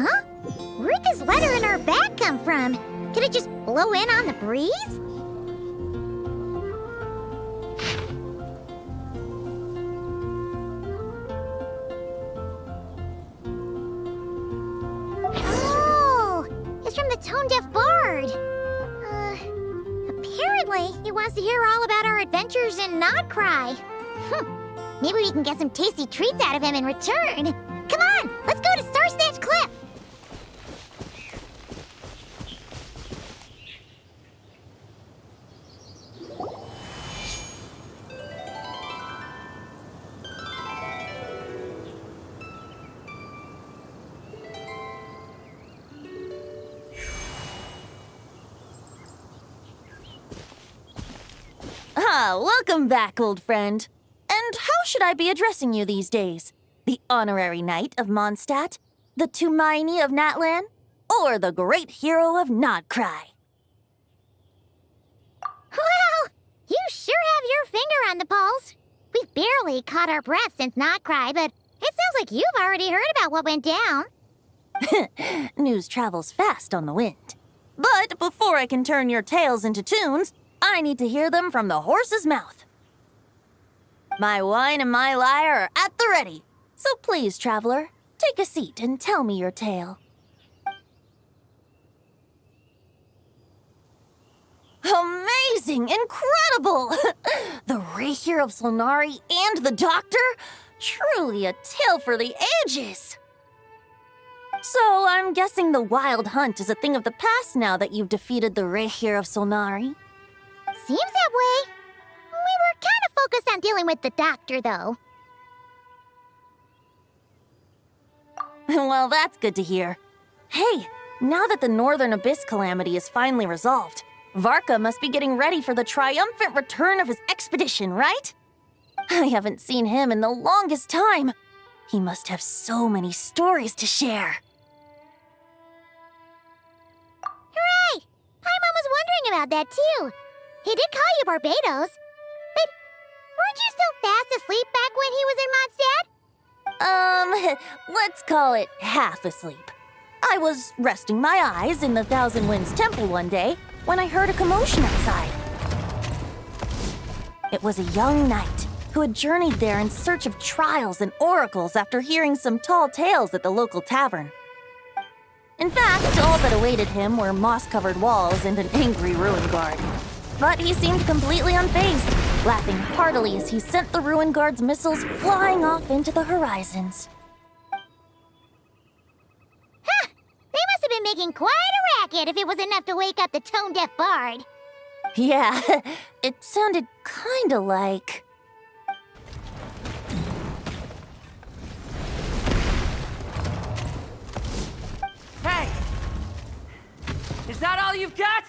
Huh? Where'd this letter in our bag come from? Could it just blow in on the breeze? Oh, it's from the tone-deaf bard. Apparently, he wants to hear all about our adventures in Nodcry. Maybe we can get some tasty treats out of him in return. Come on, let's go to Star Snatch Cliff. Welcome back, old friend. And how should I be addressing you these days? The honorary knight of Mondstadt? The Tumaini of Natlan? Or the great hero of Nodcry? Well, you sure have your finger on the pulse. We've barely caught our breath since Nodcry, but it sounds like you've already heard about what went down. News travels fast on the wind. But before I can turn your tales into tunes, I need to hear them from the horse's mouth. My wine and my lyre are at the ready. So please, traveler, take a seat and tell me your tale. Amazing! Incredible! The Rapier of Solnari and the Doctor? Truly a tale for the ages! So I'm guessing the Wild Hunt is a thing of the past now that you've defeated the Rapier of Solnari. Seems that way. We were kind of focused on dealing with the Doctor, though. Well, that's good to hear. Hey, now that the Northern Abyss calamity is finally resolved, Varka must be getting ready for the triumphant return of his expedition, right? I haven't seen him in the longest time. He must have so many stories to share. Hooray! Paimon was wondering about that, too. He did call you Barbados. But weren't you still fast asleep back when he was in Mondstadt? Let's call it half asleep. I was resting my eyes in the Thousand Winds Temple one day when I heard a commotion outside. It was a young knight who had journeyed there in search of trials and oracles after hearing some tall tales at the local tavern. In fact, all that awaited him were moss-covered walls and an angry ruin guard. But he seemed completely unfazed, laughing heartily as he sent the ruin guard's missiles flying off into the horizons. Huh! They must have been making quite a racket if it was enough to wake up the tone-deaf bard. Yeah, it sounded kinda like... Hey! Is that all you've got?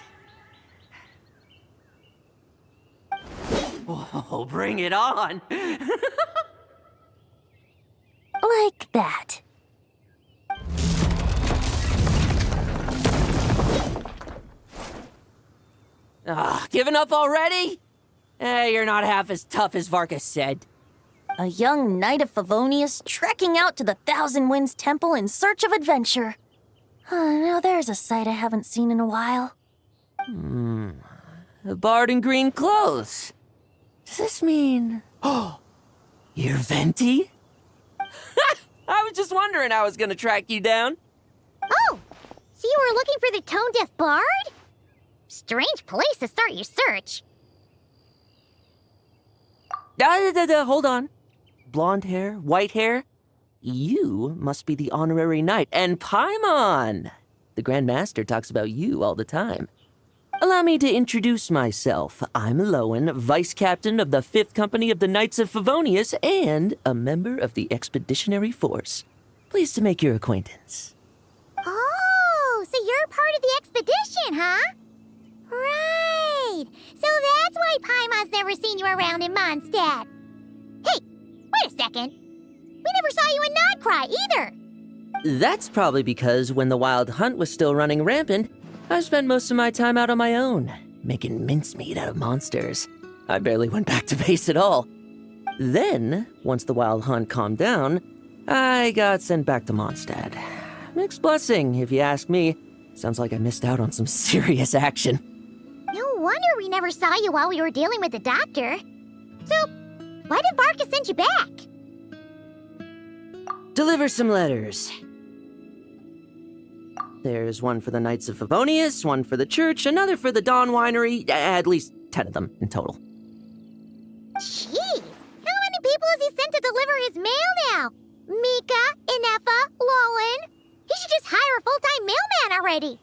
Oh, bring it on! like that. Giving up already? You're not half as tough as Varka said. A young knight of Favonius trekking out to the Thousand Winds Temple in search of adventure. Now there's a sight I haven't seen in a while. A bard in green clothes. Does this mean... Oh, you're Venti? I was just wondering I was gonna track you down. Oh, so you were looking for the tone-deaf bard? Strange place to start your search. Hold on. Blonde hair, white hair. You must be the honorary knight, and Paimon! The Grand Master talks about you all the time. Allow me to introduce myself. I'm Lowen, Vice Captain of the 5th Company of the Knights of Favonius and a member of the Expeditionary Force. Pleased to make your acquaintance. Oh, so you're part of the expedition, huh? Right. So that's why Paimon's never seen you around in Mondstadt. Hey, wait a second. We never saw you in Nodcry either. That's probably because when the Wild Hunt was still running rampant, I spent most of my time out on my own, making mincemeat out of monsters. I barely went back to base at all. Then, once the Wild Hunt calmed down, I got sent back to Mondstadt. mixed blessing, if you ask me. Sounds like I missed out on some serious action. No wonder we never saw you while we were dealing with the doctor. So, why did Varka send you back? Deliver some letters. There's one for the Knights of Favonius, one for the church, another for the Dawn Winery, at least 10 of them in total. Jeez, how many people has he sent to deliver his mail now? Mika, Inefa, Lolan. He should just hire a full-time mailman already.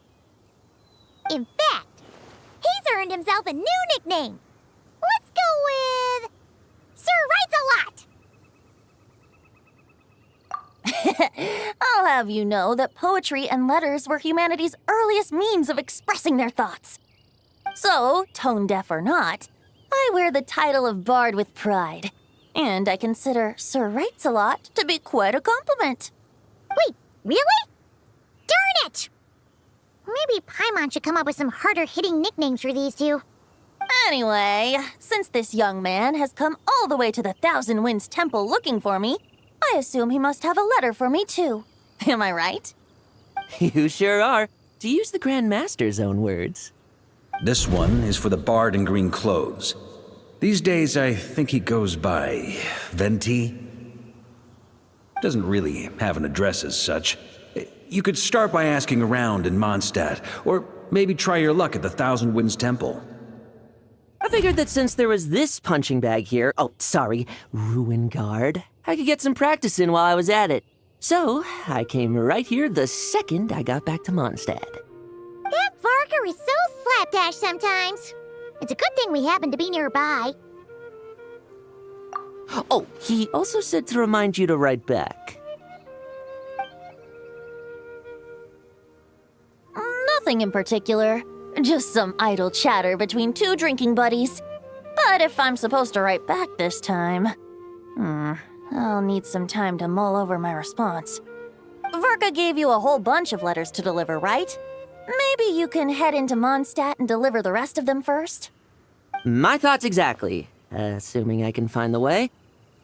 In fact, he's earned himself a new nickname. Let's go with Sir Writes-A-Lot. I'll have you know that poetry and letters were humanity's earliest means of expressing their thoughts. So, tone-deaf or not, I wear the title of Bard with pride. And I consider Sir Writes-A-Lot to be quite a compliment. Wait, really? Darn it! Maybe Paimon should come up with some harder-hitting nicknames for these two. Anyway, since this young man has come all the way to the Thousand Winds Temple looking for me, I assume he must have a letter for me too. Am I right? You sure are, to use the Grand Master's own words. This one is for the Bard in green clothes. These days, I think he goes by Venti. Doesn't really have an address as such. You could start by asking around in Mondstadt, or maybe try your luck at the Thousand Winds Temple. I figured that since there was this punching bag here, Ruin Guard, I could get some practice in while I was at it. So, I came right here the second I got back to Mondstadt. That Varka is so slapdash sometimes. It's a good thing we happen to be nearby. Oh, he also said to remind you to write back. Nothing in particular. Just some idle chatter between two drinking buddies. But if I'm supposed to write back this time, I'll need some time to mull over my response. Varka gave you a whole bunch of letters to deliver, right? Maybe you can head into Mondstadt and deliver the rest of them first? My thoughts exactly, assuming I can find the way.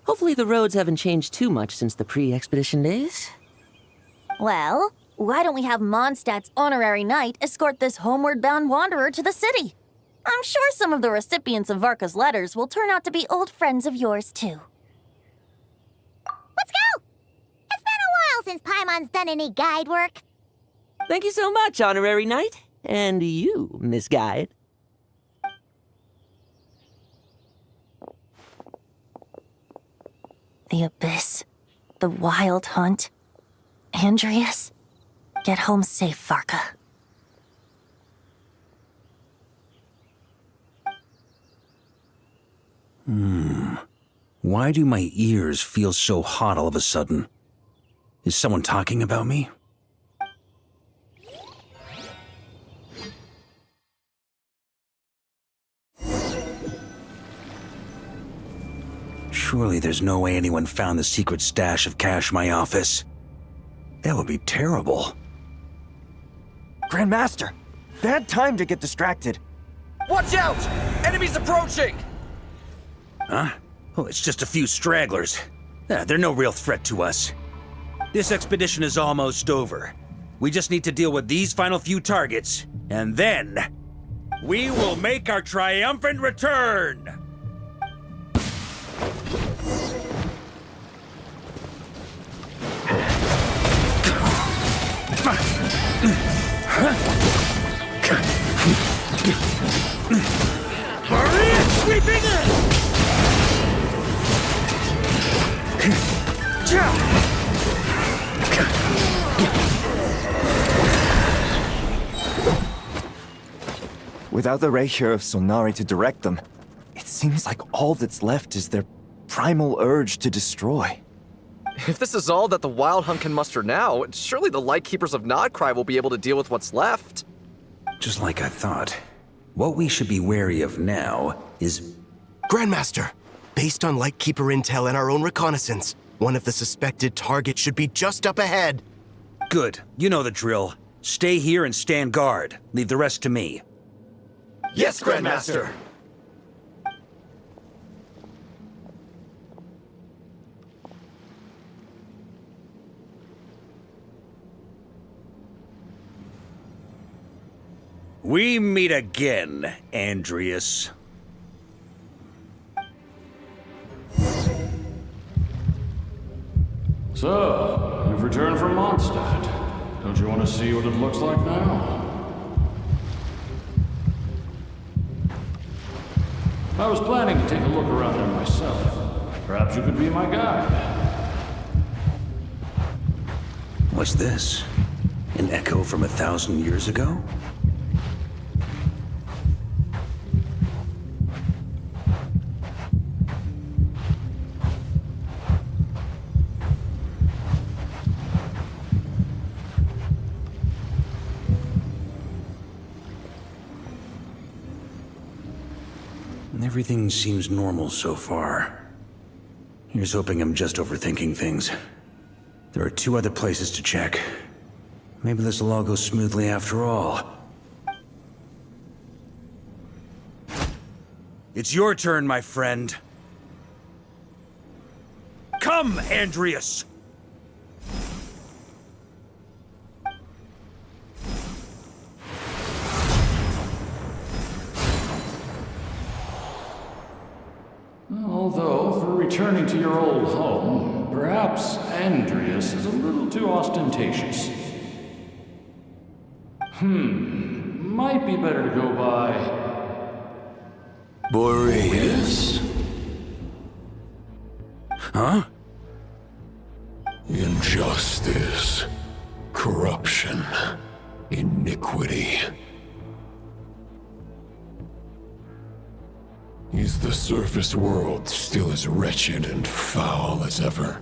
Hopefully the roads haven't changed too much since the pre-expedition days. Well, why don't we have Mondstadt's honorary knight escort this homeward-bound wanderer to the city? I'm sure some of the recipients of Varka's letters will turn out to be old friends of yours, too. Let's go! It's been a while since Paimon's done any guide work. Thank you so much, honorary knight. And you, Miss Guide. The Abyss, the Wild Hunt, Andreas. Get home safe, Varka. Why do my ears feel so hot all of a sudden? Is someone talking about me? Surely there's no way anyone found the secret stash of cash in my office. That would be terrible. Grandmaster! Bad time to get distracted. Watch out! Enemies approaching! Huh? Oh, it's just a few stragglers. They're no real threat to us. This expedition is almost over. We just need to deal with these final few targets, and then we will make our triumphant return! Sweeping in! Without the Reikir of Solnari to direct them, it seems like all that's left is their primal urge to destroy. If this is all that the Wild Hunt can muster now, surely the Lightkeepers of Nodcry will be able to deal with what's left. Just like I thought. What we should be wary of now is... Grandmaster, based on Lightkeeper intel and our own reconnaissance, one of the suspected targets should be just up ahead. Good. You know the drill. Stay here and stand guard. Leave the rest to me. Yes, Grandmaster! We meet again, Andreas. So, you've returned from Mondstadt. Don't you want to see what it looks like now? I was planning to take a look around there myself. Perhaps you could be my guide. What's this? An echo from 1,000 years ago? Everything seems normal so far. Here's hoping I'm just overthinking things. There are 2 other places to check. Maybe this will all go smoothly after all. It's your turn, my friend. Come, Andreas! Although, for returning to your old home, perhaps Andreas is a little too ostentatious. Might be better to go by... Boreas? Huh? Injustice, corruption, iniquity. Is the surface world still as wretched and foul as ever?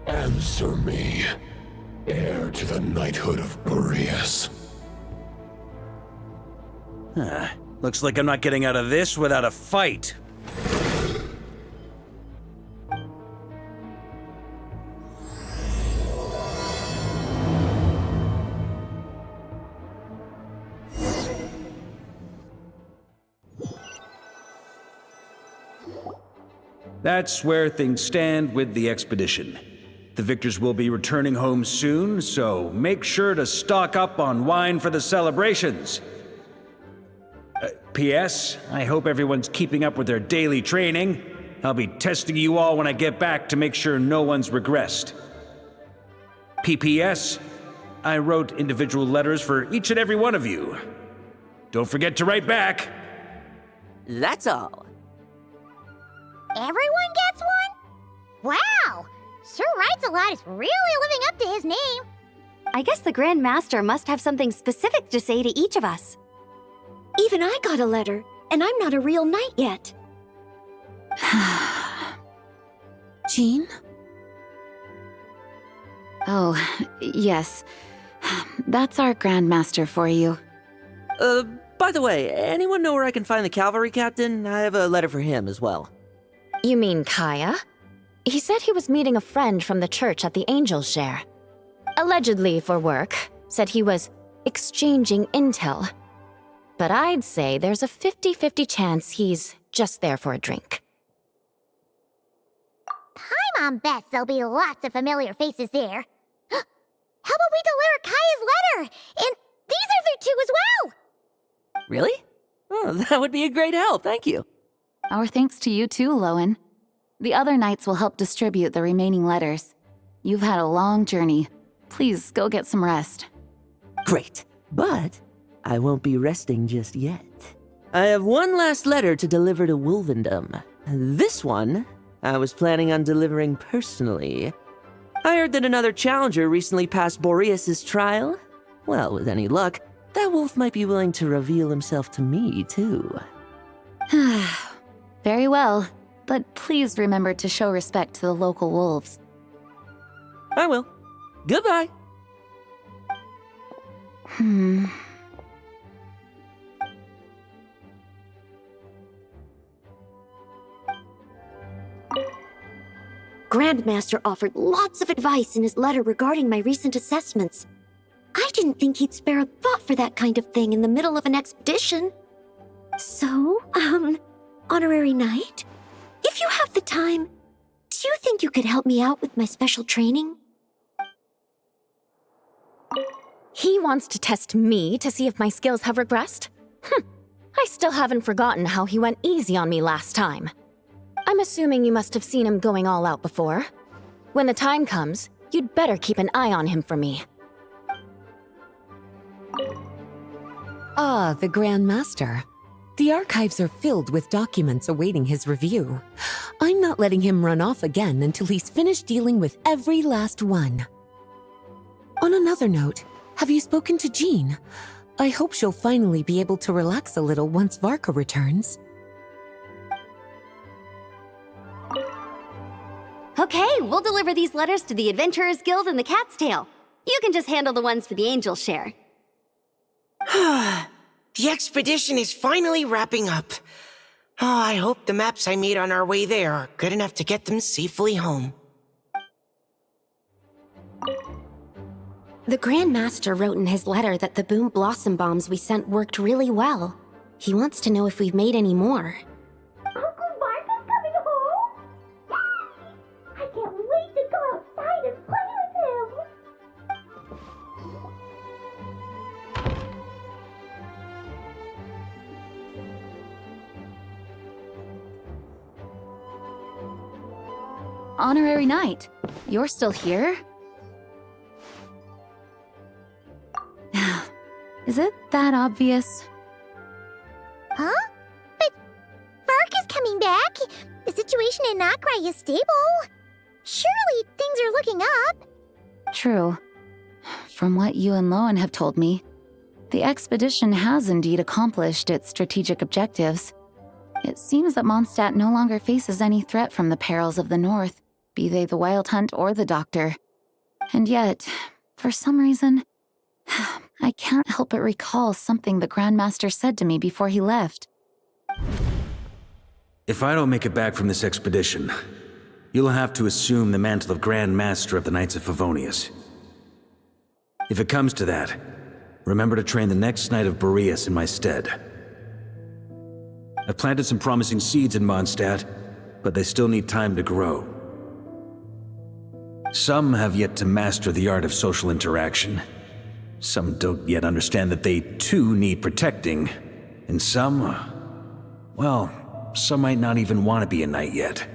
Answer me, heir to the knighthood of Boreas. Looks like I'm not getting out of this without a fight. That's where things stand with the expedition. The victors will be returning home soon, so make sure to stock up on wine for the celebrations. P.S. I hope everyone's keeping up with their daily training. I'll be testing you all when I get back to make sure no one's regressed. P.P.S. I wrote individual letters for each and every one of you. Don't forget to write back. That's all. Everyone gets one? Wow! Sure writes a lot is really living up to his name. I guess the Grand Master must have something specific to say to each of us. Even I got a letter, and I'm not a real knight yet. Jean? Oh, yes. That's our Grand Master for you. By the way, anyone know where I can find the cavalry captain? I have a letter for him as well. You mean Kaya? He said he was meeting a friend from the church at the Angel's Share. Allegedly for work. Said he was exchanging intel. But I'd say there's a 50-50 chance he's just there for a drink. Paimon bets there'll be lots of familiar faces there. How about we deliver Kaya's letter? And these are there too as well! Really? Oh, that would be a great help, thank you. Our thanks to you too, Lowen. The other knights will help distribute the remaining letters. You've had a long journey. Please go get some rest. Great, but I won't be resting just yet. I have one last letter to deliver to Wolvendom. This one, I was planning on delivering personally. I heard that another challenger recently passed Boreas' trial. Well, with any luck, that wolf might be willing to reveal himself to me, too. Very well, but please remember to show respect to the local wolves. I will. Goodbye. Grandmaster offered lots of advice in his letter regarding my recent assessments. I didn't think he'd spare a thought for that kind of thing in the middle of an expedition. So, Honorary Knight, if you have the time, do you think you could help me out with my special training? He wants to test me to see if my skills have regressed? I still haven't forgotten how he went easy on me last time. I'm assuming you must have seen him going all out before. When the time comes, you'd better keep an eye on him for me. Ah, the Grand Master. The archives are filled with documents awaiting his review. I'm not letting him run off again until he's finished dealing with every last one. On another note, have you spoken to Jean? I hope she'll finally be able to relax a little once Varka returns. Okay, we'll deliver these letters to the Adventurers Guild and the Cat's Tail. You can just handle the ones for the Angel Share. The expedition is finally wrapping up. Oh, I hope the maps I made on our way there are good enough to get them safely home. The Grand Master wrote in his letter that the Boom Blossom bombs we sent worked really well. He wants to know if we've made any more. Uncle Varka's coming home? Yay! I can't wait to go outside and play with him! Honorary Knight, you're still here? Is it that obvious? Huh? But Varka's coming back. The situation in Notcry is stable. Surely things are looking up. True. From what you and Lowen have told me, the expedition has indeed accomplished its strategic objectives. It seems that Mondstadt no longer faces any threat from the perils of the North, be they the Wild Hunt or the Doctor. And yet, for some reason, I can't help but recall something the Grandmaster said to me before he left. If I don't make it back from this expedition, you'll have to assume the mantle of Grand Master of the Knights of Favonius. If it comes to that, remember to train the next Knight of Boreas in my stead. I've planted some promising seeds in Mondstadt, but they still need time to grow. Some have yet to master the art of social interaction. Some don't yet understand that they too need protecting. And some, well, some might not even want to be a knight yet.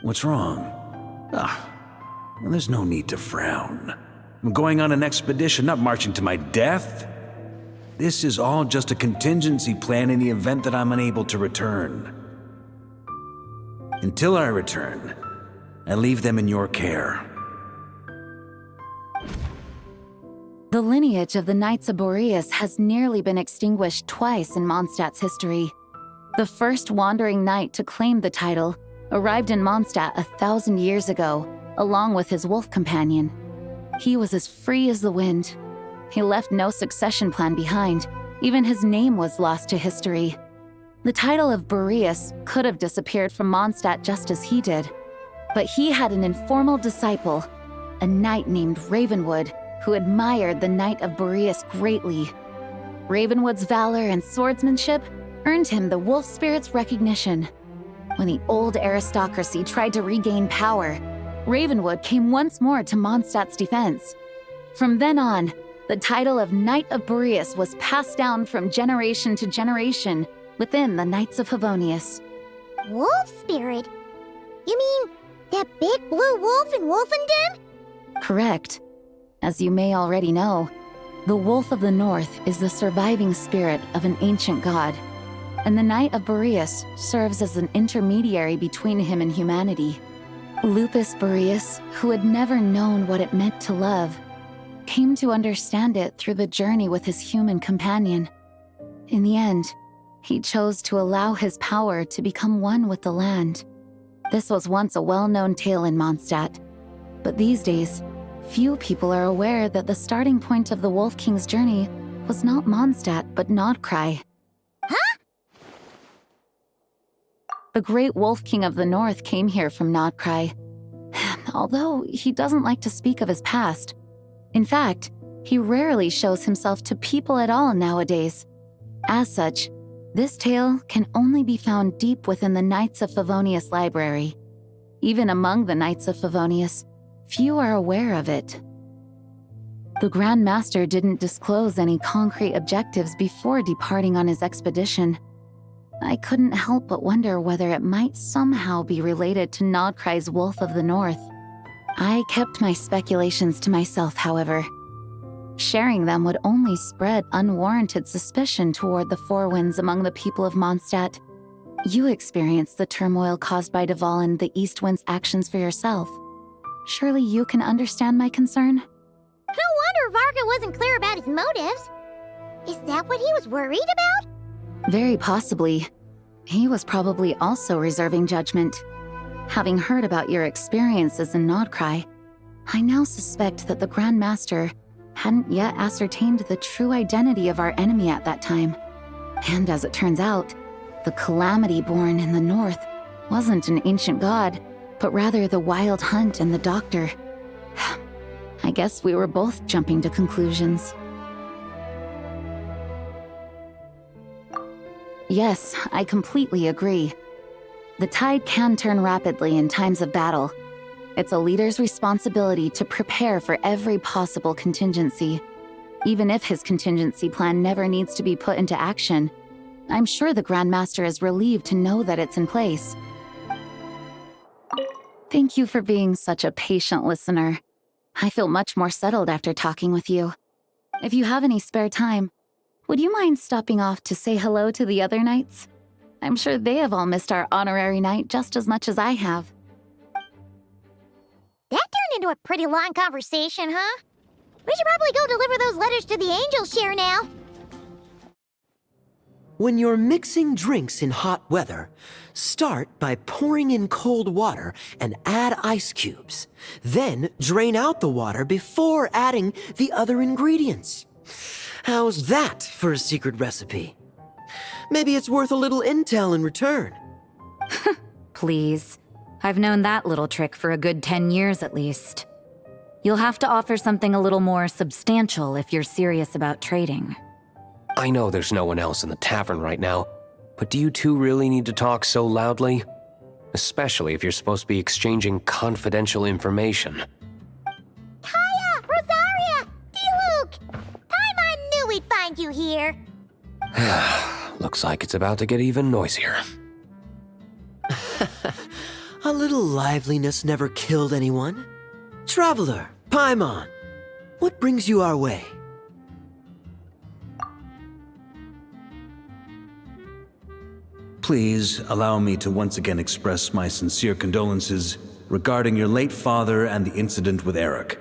What's wrong? Well, there's no need to frown. I'm going on an expedition, not marching to my death. This is all just a contingency plan in the event that I'm unable to return. Until I return, I leave them in your care. The lineage of the Knights of Boreas has nearly been extinguished twice in Mondstadt's history. The first wandering knight to claim the title arrived in Mondstadt 1,000 years ago, along with his wolf companion. He was as free as the wind. He left no succession plan behind. Even his name was lost to history. The title of Boreas could have disappeared from Mondstadt just as he did. But he had an informal disciple, a knight named Ravenwood, who admired the Knight of Boreas greatly. Ravenwood's valor and swordsmanship earned him the wolf spirit's recognition. When the old aristocracy tried to regain power, Ravenwood came once more to Mondstadt's defense. From then on, the title of Knight of Boreas was passed down from generation to generation within the Knights of Favonius. Wolf spirit? You mean that big blue wolf in Wolfenden? Correct. As you may already know, the Wolf of the North is the surviving spirit of an ancient god, and the Knight of Boreas serves as an intermediary between him and humanity. Lupus Boreas, who had never known what it meant to love, came to understand it through the journey with his human companion. In the end, he chose to allow his power to become one with the land. This was once a well-known tale in Mondstadt, but these days, few people are aware that the starting point of the Wolf King's journey was not Mondstadt, but Notcry. Huh? The great Wolf King of the North came here from Notcry, although he doesn't like to speak of his past. In fact, he rarely shows himself to people at all nowadays. As such, this tale can only be found deep within the Knights of Favonius library. Even among the Knights of Favonius, few are aware of it. The Grand Master didn't disclose any concrete objectives before departing on his expedition. I couldn't help but wonder whether it might somehow be related to Nodcry's Wolf of the North. I kept my speculations to myself, however. Sharing them would only spread unwarranted suspicion toward the Four Winds among the people of Mondstadt. You experienced the turmoil caused by Deval and the East Wind's actions for yourself. Surely you can understand my concern? No wonder Varka wasn't clear about his motives. Is that what he was worried about? Very possibly. He was probably also reserving judgment. Having heard about your experiences in Nodcry, I now suspect that the Grand Master hadn't yet ascertained the true identity of our enemy at that time. And as it turns out, the calamity born in the north wasn't an ancient god, but rather the Wild Hunt and the Doctor. I guess we were both jumping to conclusions. Yes, I completely agree. The tide can turn rapidly in times of battle. It's a leader's responsibility to prepare for every possible contingency. Even if his contingency plan never needs to be put into action, I'm sure the Grand Master is relieved to know that it's in place. Thank you for being such a patient listener. I feel much more settled after talking with you. If you have any spare time, would you mind stopping off to say hello to the other knights? I'm sure they have all missed our honorary knight just as much as I have. That turned into a pretty long conversation, huh? We should probably go deliver those letters to the Angel Share now. When you're mixing drinks in hot weather, start by pouring in cold water and add ice cubes. Then drain out the water before adding the other ingredients. How's that for a secret recipe? Maybe it's worth a little intel in return. Please. I've known that little trick for a good 10 years at least. You'll have to offer something a little more substantial if you're serious about trading. I know there's no one else in the tavern right now, but do you two really need to talk so loudly? Especially if you're supposed to be exchanging confidential information. Kaya! Rosaria! D-Luke! Paimon knew we'd find you here. Looks like it's about to get even noisier. A little liveliness never killed anyone. Traveler, Paimon, what brings you our way? Please allow me to once again express my sincere condolences regarding your late father and the incident with Eric.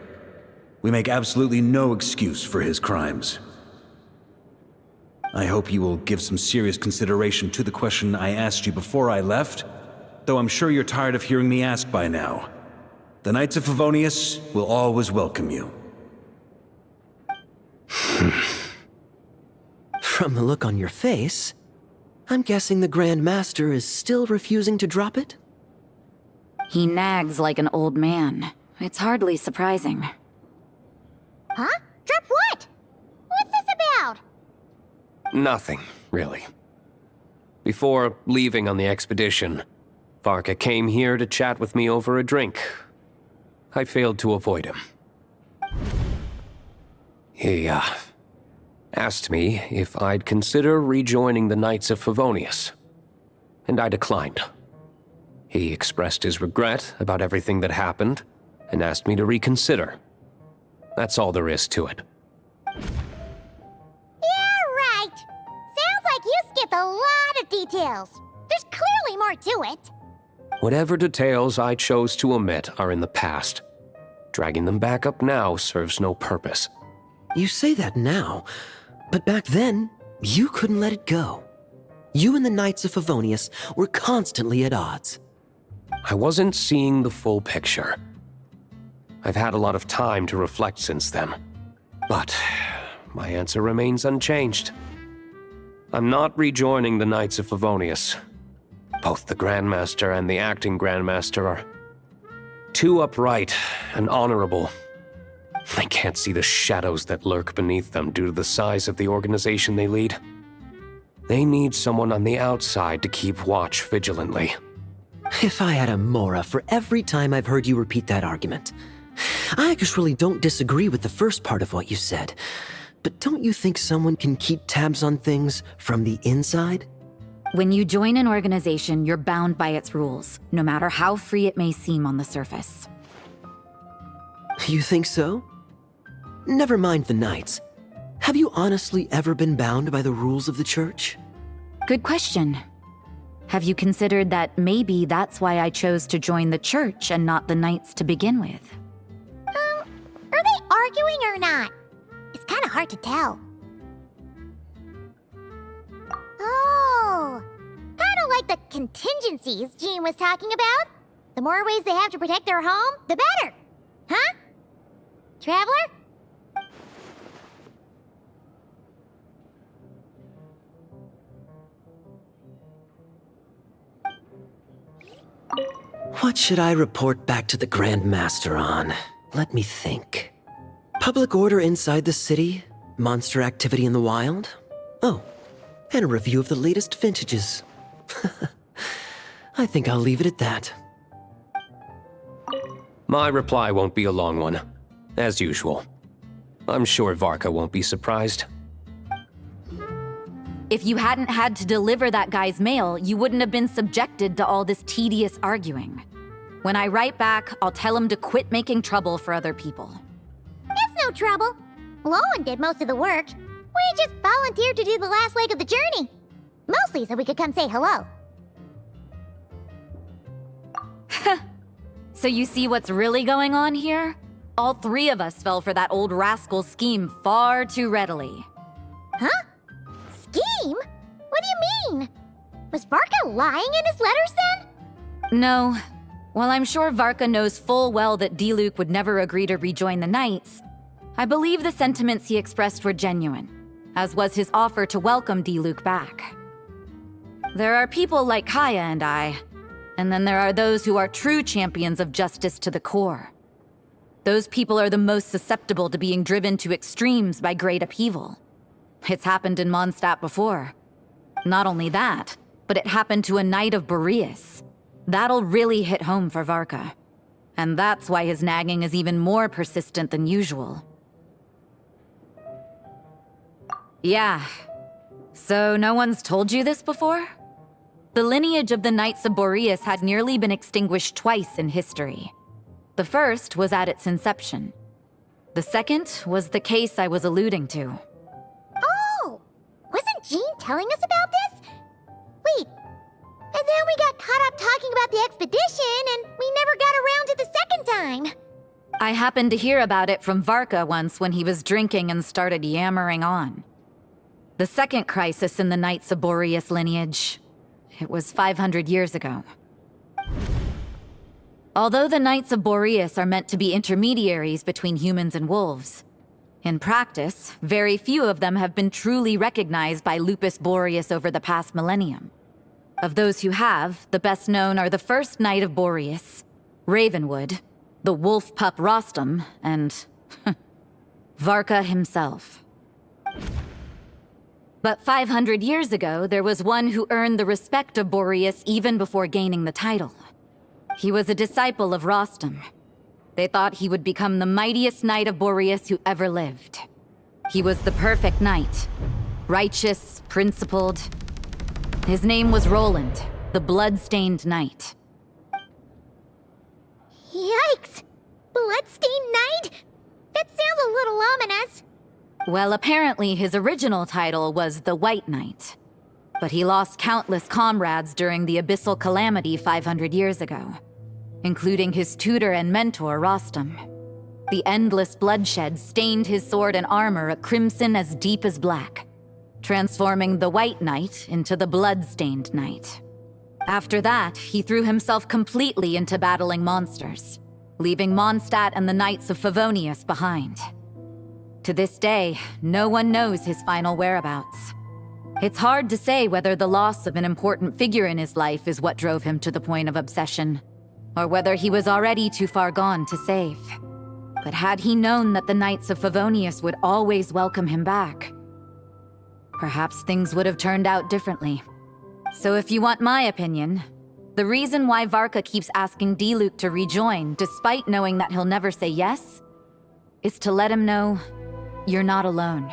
We make absolutely no excuse for his crimes. I hope you will give some serious consideration to the question I asked you before I left, though I'm sure you're tired of hearing me ask by now. The Knights of Favonius will always welcome you. From the look on your face, I'm guessing the Grand Master is still refusing to drop it? He nags like an old man. It's hardly surprising. Huh? Drop what? What's this about? Nothing, really. Before leaving on the expedition, Varka came here to chat with me over a drink. I failed to avoid him. He, asked me if I'd consider rejoining the Knights of Favonius, and I declined. He expressed his regret about everything that happened, and asked me to reconsider. That's all there is to it. Yeah, right. Sounds like you skipped a lot of details. There's clearly more to it. Whatever details I chose to omit are in the past. Dragging them back up now serves no purpose. You say that now, but back then, you couldn't let it go. You and the Knights of Favonius were constantly at odds. I wasn't seeing the full picture. I've had a lot of time to reflect since then. But my answer remains unchanged. I'm not rejoining the Knights of Favonius. Both the Grandmaster and the acting Grandmaster are too upright and honorable. I can't see the shadows that lurk beneath them due to the size of the organization they lead. They need someone on the outside to keep watch vigilantly. If I had a Mora for every time I've heard you repeat that argument, I actually don't disagree with the first part of what you said. But don't you think someone can keep tabs on things from the inside? When you join an organization, you're bound by its rules, no matter how free it may seem on the surface. You think so? Never mind the Knights. Have you honestly ever been bound by the rules of the Church? Good question. Have you considered that maybe that's why I chose to join the Church and not the Knights to begin with? Are they arguing or not? It's kind of hard to tell. Oh, kind of like the contingencies Jean was talking about. The more ways they have to protect their home, the better. Huh? Traveler? What should I report back to the Grand Master on? Let me think. Public order inside the city, monster activity in the wild. Oh, and a review of the latest vintages. I think I'll leave it at that. My reply won't be a long one, as usual. I'm sure Varka won't be surprised. If you hadn't had to deliver that guy's mail, you wouldn't have been subjected to all this tedious arguing. When I write back, I'll tell him to quit making trouble for other people. It's no trouble. Lowen did most of the work. We just volunteered to do the last leg of the journey. Mostly so we could come say hello. So you see what's really going on here? All three of us fell for that old rascal's scheme far too readily. Huh? Scheme? What do you mean? Was Varka lying in his letters then? No. While I'm sure Varka knows full well that Diluc would never agree to rejoin the Knights, I believe the sentiments he expressed were genuine, as was his offer to welcome Diluc back. There are people like Kaya and I, and then there are those who are true champions of justice to the core. Those people are the most susceptible to being driven to extremes by great upheaval. It's happened in Mondstadt before. Not only that, but it happened to a Knight of Boreas. That'll really hit home for Varka. And that's why his nagging is even more persistent than usual. Yeah. So no one's told you this before? The lineage of the Knights of Boreas had nearly been extinguished twice in history. The first was at its inception. The second was the case I was alluding to. Oh! Wasn't Jean telling us about this? Wait, and then we got caught up talking about the expedition, and we never got around to the second time. I happened to hear about it from Varka once when he was drinking and started yammering on. The second crisis in the Knights of Boreas lineage. It was 500 years ago. Although the Knights of Boreas are meant to be intermediaries between humans and wolves, in practice, very few of them have been truly recognized by Lupus Boreas over the past millennium. Of those who have, the best known are the first Knight of Boreas, Ravenwood, the wolf pup Rostam, and Varka himself. But 500 years ago, there was one who earned the respect of Boreas even before gaining the title. He was a disciple of Rostam. They thought he would become the mightiest Knight of Boreas who ever lived. He was the perfect knight. Righteous, principled. His name was Roland, the blood-stained knight. Yikes! Bloodstained Knight? That sounds a little ominous. Well, apparently his original title was the White Knight. But he lost countless comrades during the Abyssal Calamity 500 years ago, including his tutor and mentor, Rostam. The endless bloodshed stained his sword and armor a crimson as deep as black, transforming the White Knight into the Blood-stained Knight. After that, he threw himself completely into battling monsters, leaving Mondstadt and the Knights of Favonius behind. To this day, no one knows his final whereabouts. It's hard to say whether the loss of an important figure in his life is what drove him to the point of obsession, or whether he was already too far gone to save. But had he known that the Knights of Favonius would always welcome him back, perhaps things would have turned out differently. So if you want my opinion, The reason why Varka keeps asking Diluc to rejoin, despite knowing that he'll never say yes, is to let him know you're not alone.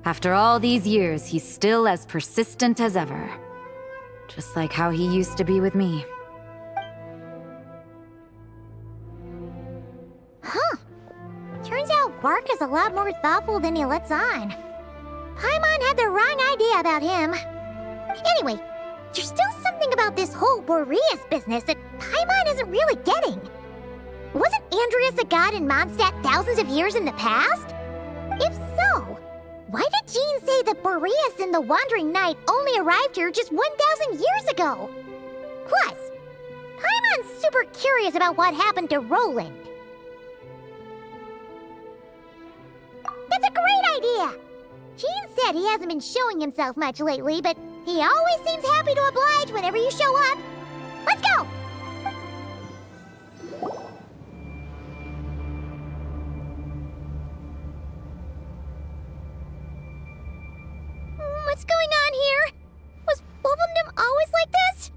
After all these years, he's still as persistent as ever. Just like how he used to be with me. Huh. Turns out Varka's a lot more thoughtful than he lets on. Paimon had the wrong idea about him. Anyway, there's still something about this whole Boreas business that Paimon isn't really getting. Wasn't Andreas a god in Mondstadt thousands of years in the past? If so, why did Jean say that Boreas and the Wandering Knight only arrived here just 1,000 years ago? Plus, Paimon's super curious about what happened to Roland. That's a great idea! Jean said he hasn't been showing himself much lately, but he always seems happy to oblige whenever you show up. Let's go! What's going on here? Was Wolfendom always like this?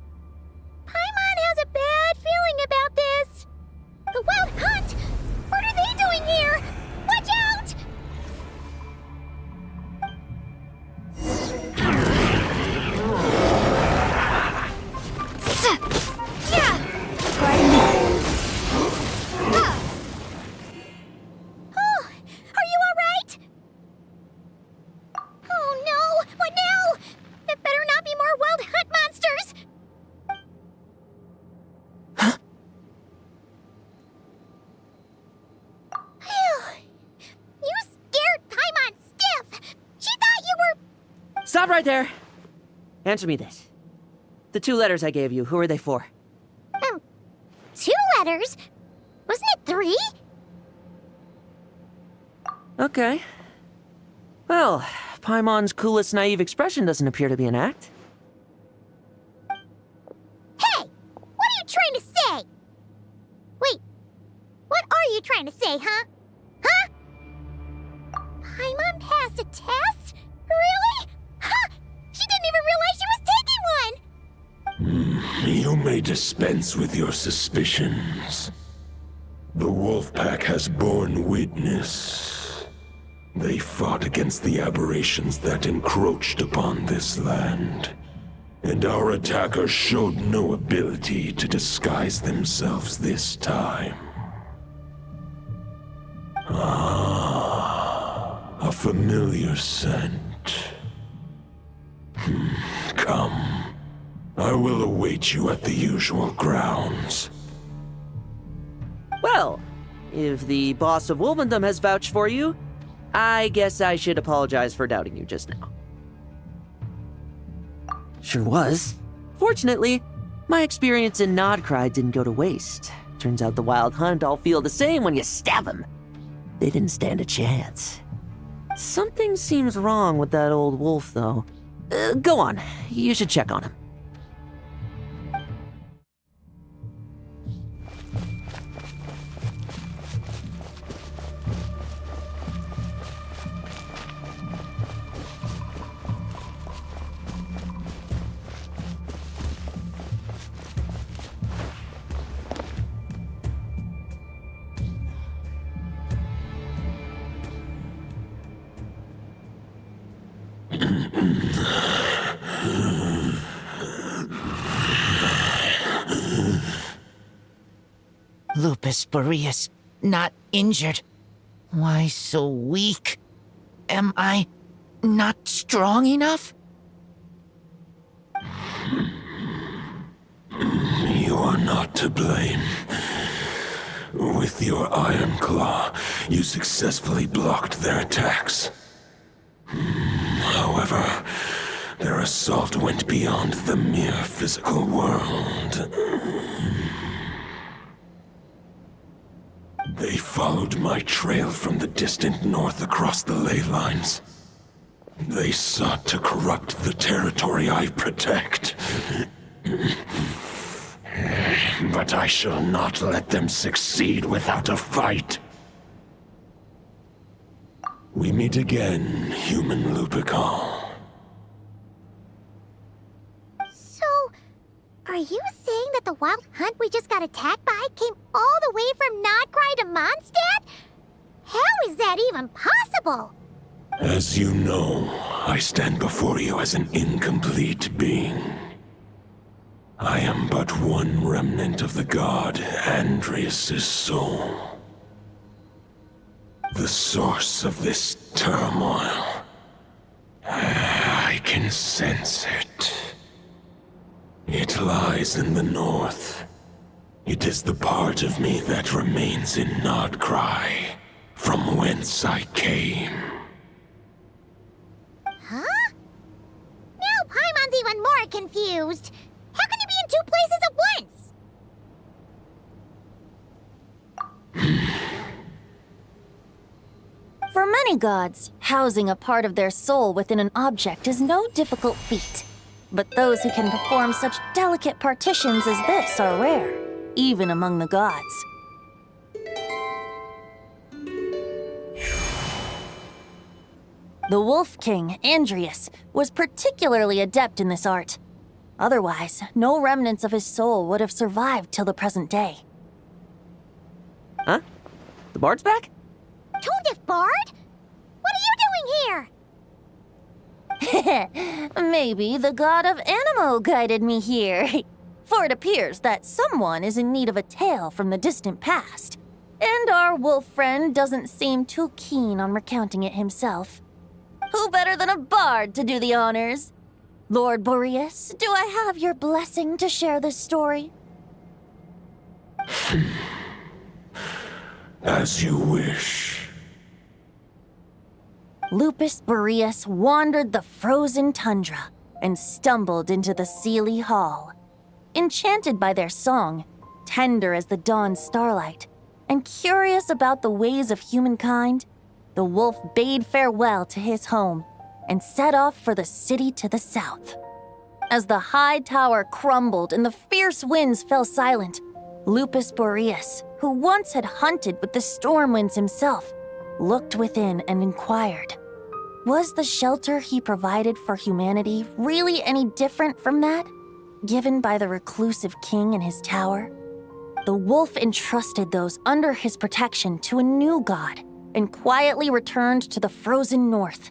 Paimon has a bad feeling about this. The Wild Hunt? What are they doing here? Watch out! Oh, are you all right? Oh no! What now? It better not be more Wild Hunt monsters! You scared Paimon stiff! She thought you were... Stop right there! Answer me this. The 2 letters I gave you, who are they for? 2 letters? Wasn't it 3? Okay. Well, Paimon's coolest naive expression doesn't appear to be an act. Hey! What are you trying to say? Wait, what are you trying to say, huh? Huh? Paimon passed a test? Really? Huh! She didn't even realize she was taking one! You may dispense with your suspicions. The Wolfpack has borne witness. They fought against the aberrations that encroached upon this land, and our attackers showed no ability to disguise themselves this time. A familiar scent. Come. I will await you at the usual grounds. Well, if the boss of Wolfendom has vouched for you, I guess I should apologize for doubting you just now. Sure was. Fortunately, my experience in Nodcry didn't go to waste. Turns out the Wild Hunt all feel the same when you stab them. They didn't stand a chance. Something seems wrong with that old wolf, though. Go on, you should check on him. Lupus Boreas, not injured. Why so weak? Am I not strong enough? You are not to blame. With your Iron Claw, you successfully blocked their attacks. However, their assault went beyond the mere physical world. They followed my trail from the distant north across the ley lines. They sought to corrupt the territory I protect. But I shall not let them succeed without a fight. We meet again, human Lupical. So, Are you saying that the wild hunt we just got attacked by came all the way from Nodcry to Mondstadt? How is that even possible? As you know, I stand before you as an incomplete being. I am but one remnant of the god Andrias' soul. The source of this turmoil. I can sense it. It lies in the north. It is the part of me that remains in Nodcry, from whence I came. Huh? Now Paimon's even more confused. How can you be in two places at once? For many gods, housing a part of their soul within an object is no difficult feat. But those who can perform such delicate partitions as this are rare, even among the gods. The Wolf King, Andrias, was particularly adept in this art. Otherwise, no remnants of his soul would have survived till the present day. Huh? The bard's back? Tone Bard? What are you doing here? Maybe the god of Animo guided me here. For it appears that someone is in need of a tale from the distant past. And our wolf friend doesn't seem too keen on recounting it himself. Who better than a bard to do the honors? Lord Boreas, do I have your blessing to share this story? As you wish. Lupus Boreas wandered the frozen tundra and stumbled into the Seelie Hall. Enchanted by their song, tender as the dawn's starlight, and curious about the ways of humankind, the wolf bade farewell to his home and set off for the city to the south. As the high tower crumbled and the fierce winds fell silent, Lupus Boreas, who once had hunted with the storm winds himself, looked within and inquired, was the shelter he provided for humanity really any different from that given by the reclusive king in his tower? The wolf entrusted those under his protection to a new god and quietly returned to the frozen north.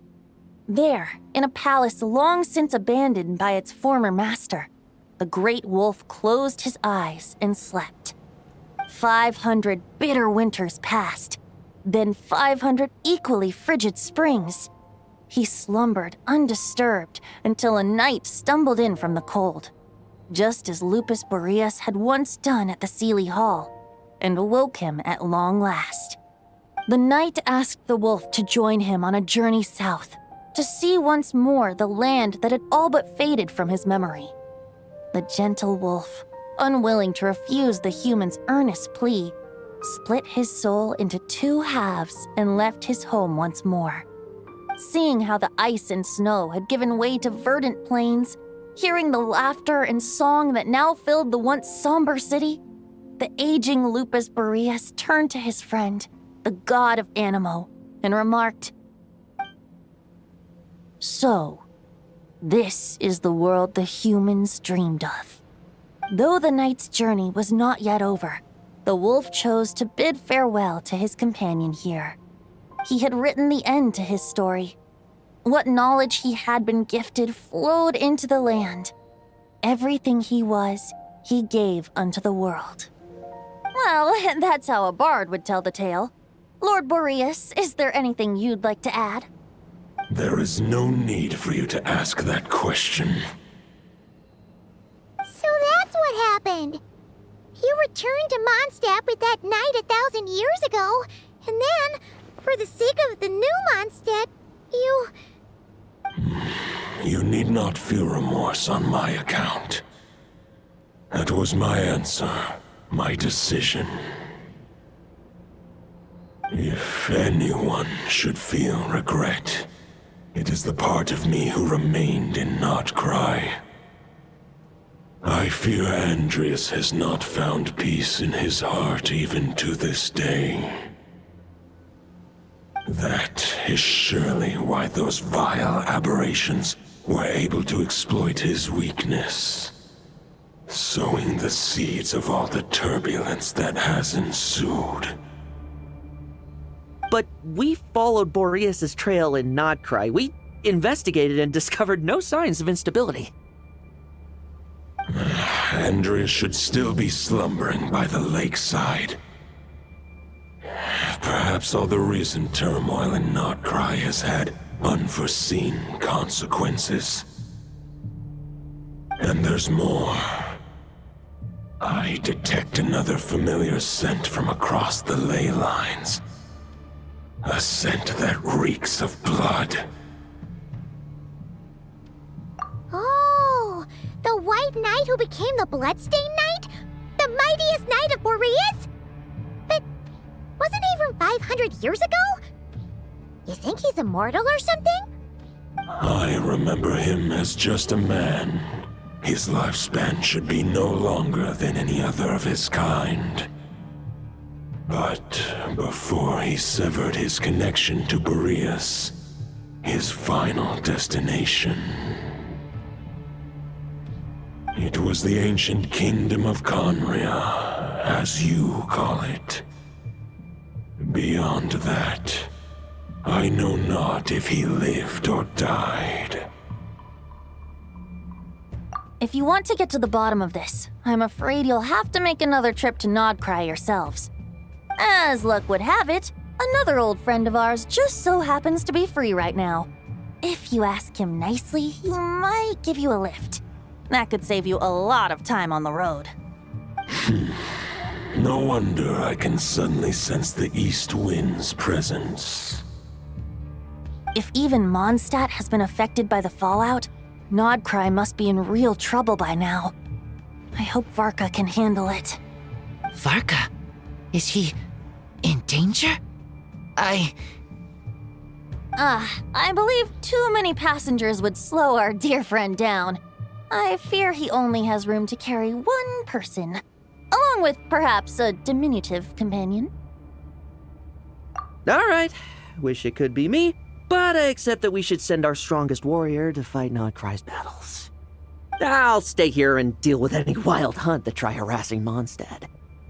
There, in a palace long since abandoned by its former master, the great wolf closed his eyes and slept. 500 bitter winters passed, then 500 equally frigid springs. He slumbered undisturbed until a night stumbled in from the cold, just as Lupus Boreas had once done at the Seelie Hall, and awoke him at long last. The night asked the wolf to join him on a journey south, to see once more the land that had all but faded from his memory. The gentle wolf, unwilling to refuse the human's earnest plea, split his soul into two halves and left his home once more. Seeing how the ice and snow had given way to verdant plains, hearing the laughter and song that now filled the once somber city, the aging Lupus Boreas turned to his friend, the god of Animo, and remarked, "So, this is the world the humans dreamed of." Though the night's journey was not yet over, the wolf chose to bid farewell to his companion here. He had written the end to his story. What knowledge he had been gifted flowed into the land. Everything he was, he gave unto the world. Well, that's how a bard would tell the tale. Lord Boreas, is there anything you'd like to add? There is no need for you to ask that question. So that's what happened. You returned to Mondstadt with that night 1,000 years ago, and then, for the sake of the new Mondstadt, you... You need not feel remorse on my account. That was my answer, my decision. If anyone should feel regret, it is the part of me who remained in Nodcry. I fear Andrias has not found peace in his heart even to this day. That is surely why those vile aberrations were able to exploit his weakness. sowing the seeds of all the turbulence that has ensued. But we followed Boreas' trail in Nodcry. We investigated and discovered no signs of instability. Andreas should still be slumbering by the lakeside. Perhaps all the recent turmoil in Nodcry has had unforeseen consequences. And there's more. I detect another familiar scent from across the ley lines. A scent that reeks of blood. Oh, the White Knight who became the Bloodstained Knight? The mightiest knight of Boreas? But wasn't he from 500 years ago? You think he's immortal or something? I remember him as just a man. His lifespan should be no longer than any other of his kind. But before he severed his connection to Boreas, his final destination, it was the ancient kingdom of Conria, as you call it. Beyond that, I know not if he lived or died. If you want to get to the bottom of this, I'm afraid you'll have to make another trip to Nodcry yourselves. As luck would have it, another old friend of ours just so happens to be free right now. If you ask him nicely, he might give you a lift. That could save you a lot of time on the road. No wonder I can suddenly sense the east wind's presence. If even Mondstadt has been affected by the fallout, Nodcry must be in real trouble by now. I hope Varka can handle it. Varka? Is he in danger? I believe too many passengers would slow our dear friend down. I fear he only has room to carry one person, along with perhaps a diminutive companion. All right, wish it could be me, but I accept that we should send our strongest warrior to fight Nodcry's battles. I'll stay here and deal with any wild hunt that try harassing Mondstadt.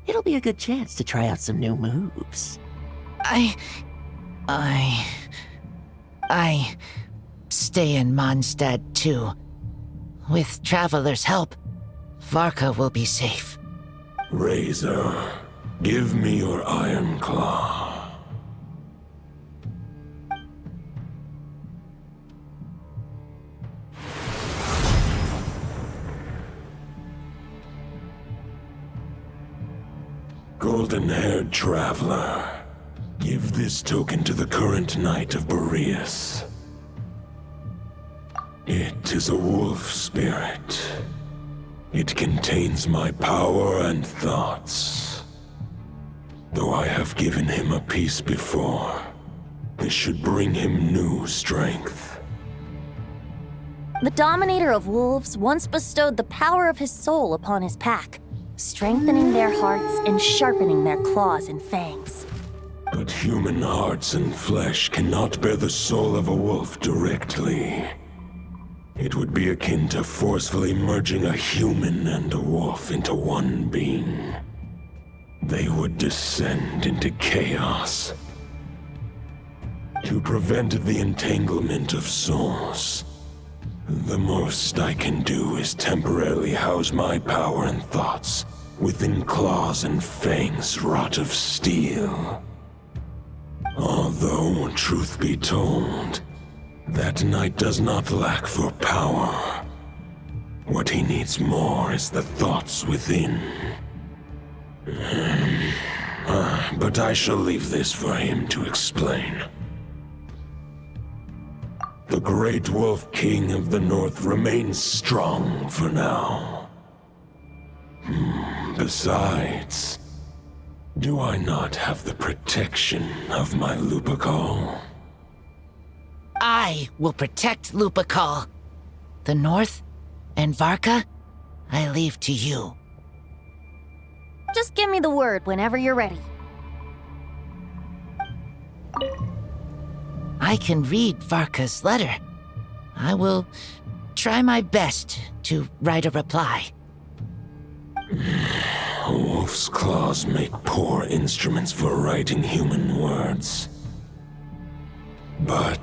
It'll be a good chance to try out some new moves. I stay in Mondstadt too. With Traveler's help, Varka will be safe. Razor, give me your iron claw. Golden-haired traveler, give this token to the current knight of Boreas. It is a wolf spirit. It contains my power and thoughts. Though I have given him a piece before, this should bring him new strength. The Dominator of Wolves once bestowed the power of his soul upon his pack, strengthening their hearts and sharpening their claws and fangs. But human hearts and flesh cannot bear the soul of a wolf directly. It would be akin to forcefully merging a human and a wolf into one being. They would descend into chaos. To prevent the entanglement of souls, the most I can do is temporarily house my power and thoughts within claws and fangs wrought of steel. Although, truth be told, that knight does not lack for power. What he needs more is the thoughts within. But I shall leave this for him to explain. The Great Wolf King of the North remains strong for now. Besides, do I not have the protection of my Lupacol? I will protect Lupacol. The North and Varka, I leave to you. Just give me the word whenever you're ready. I can read Varka's letter. I will try my best to write a reply. A wolf's claws make poor instruments for writing human words. But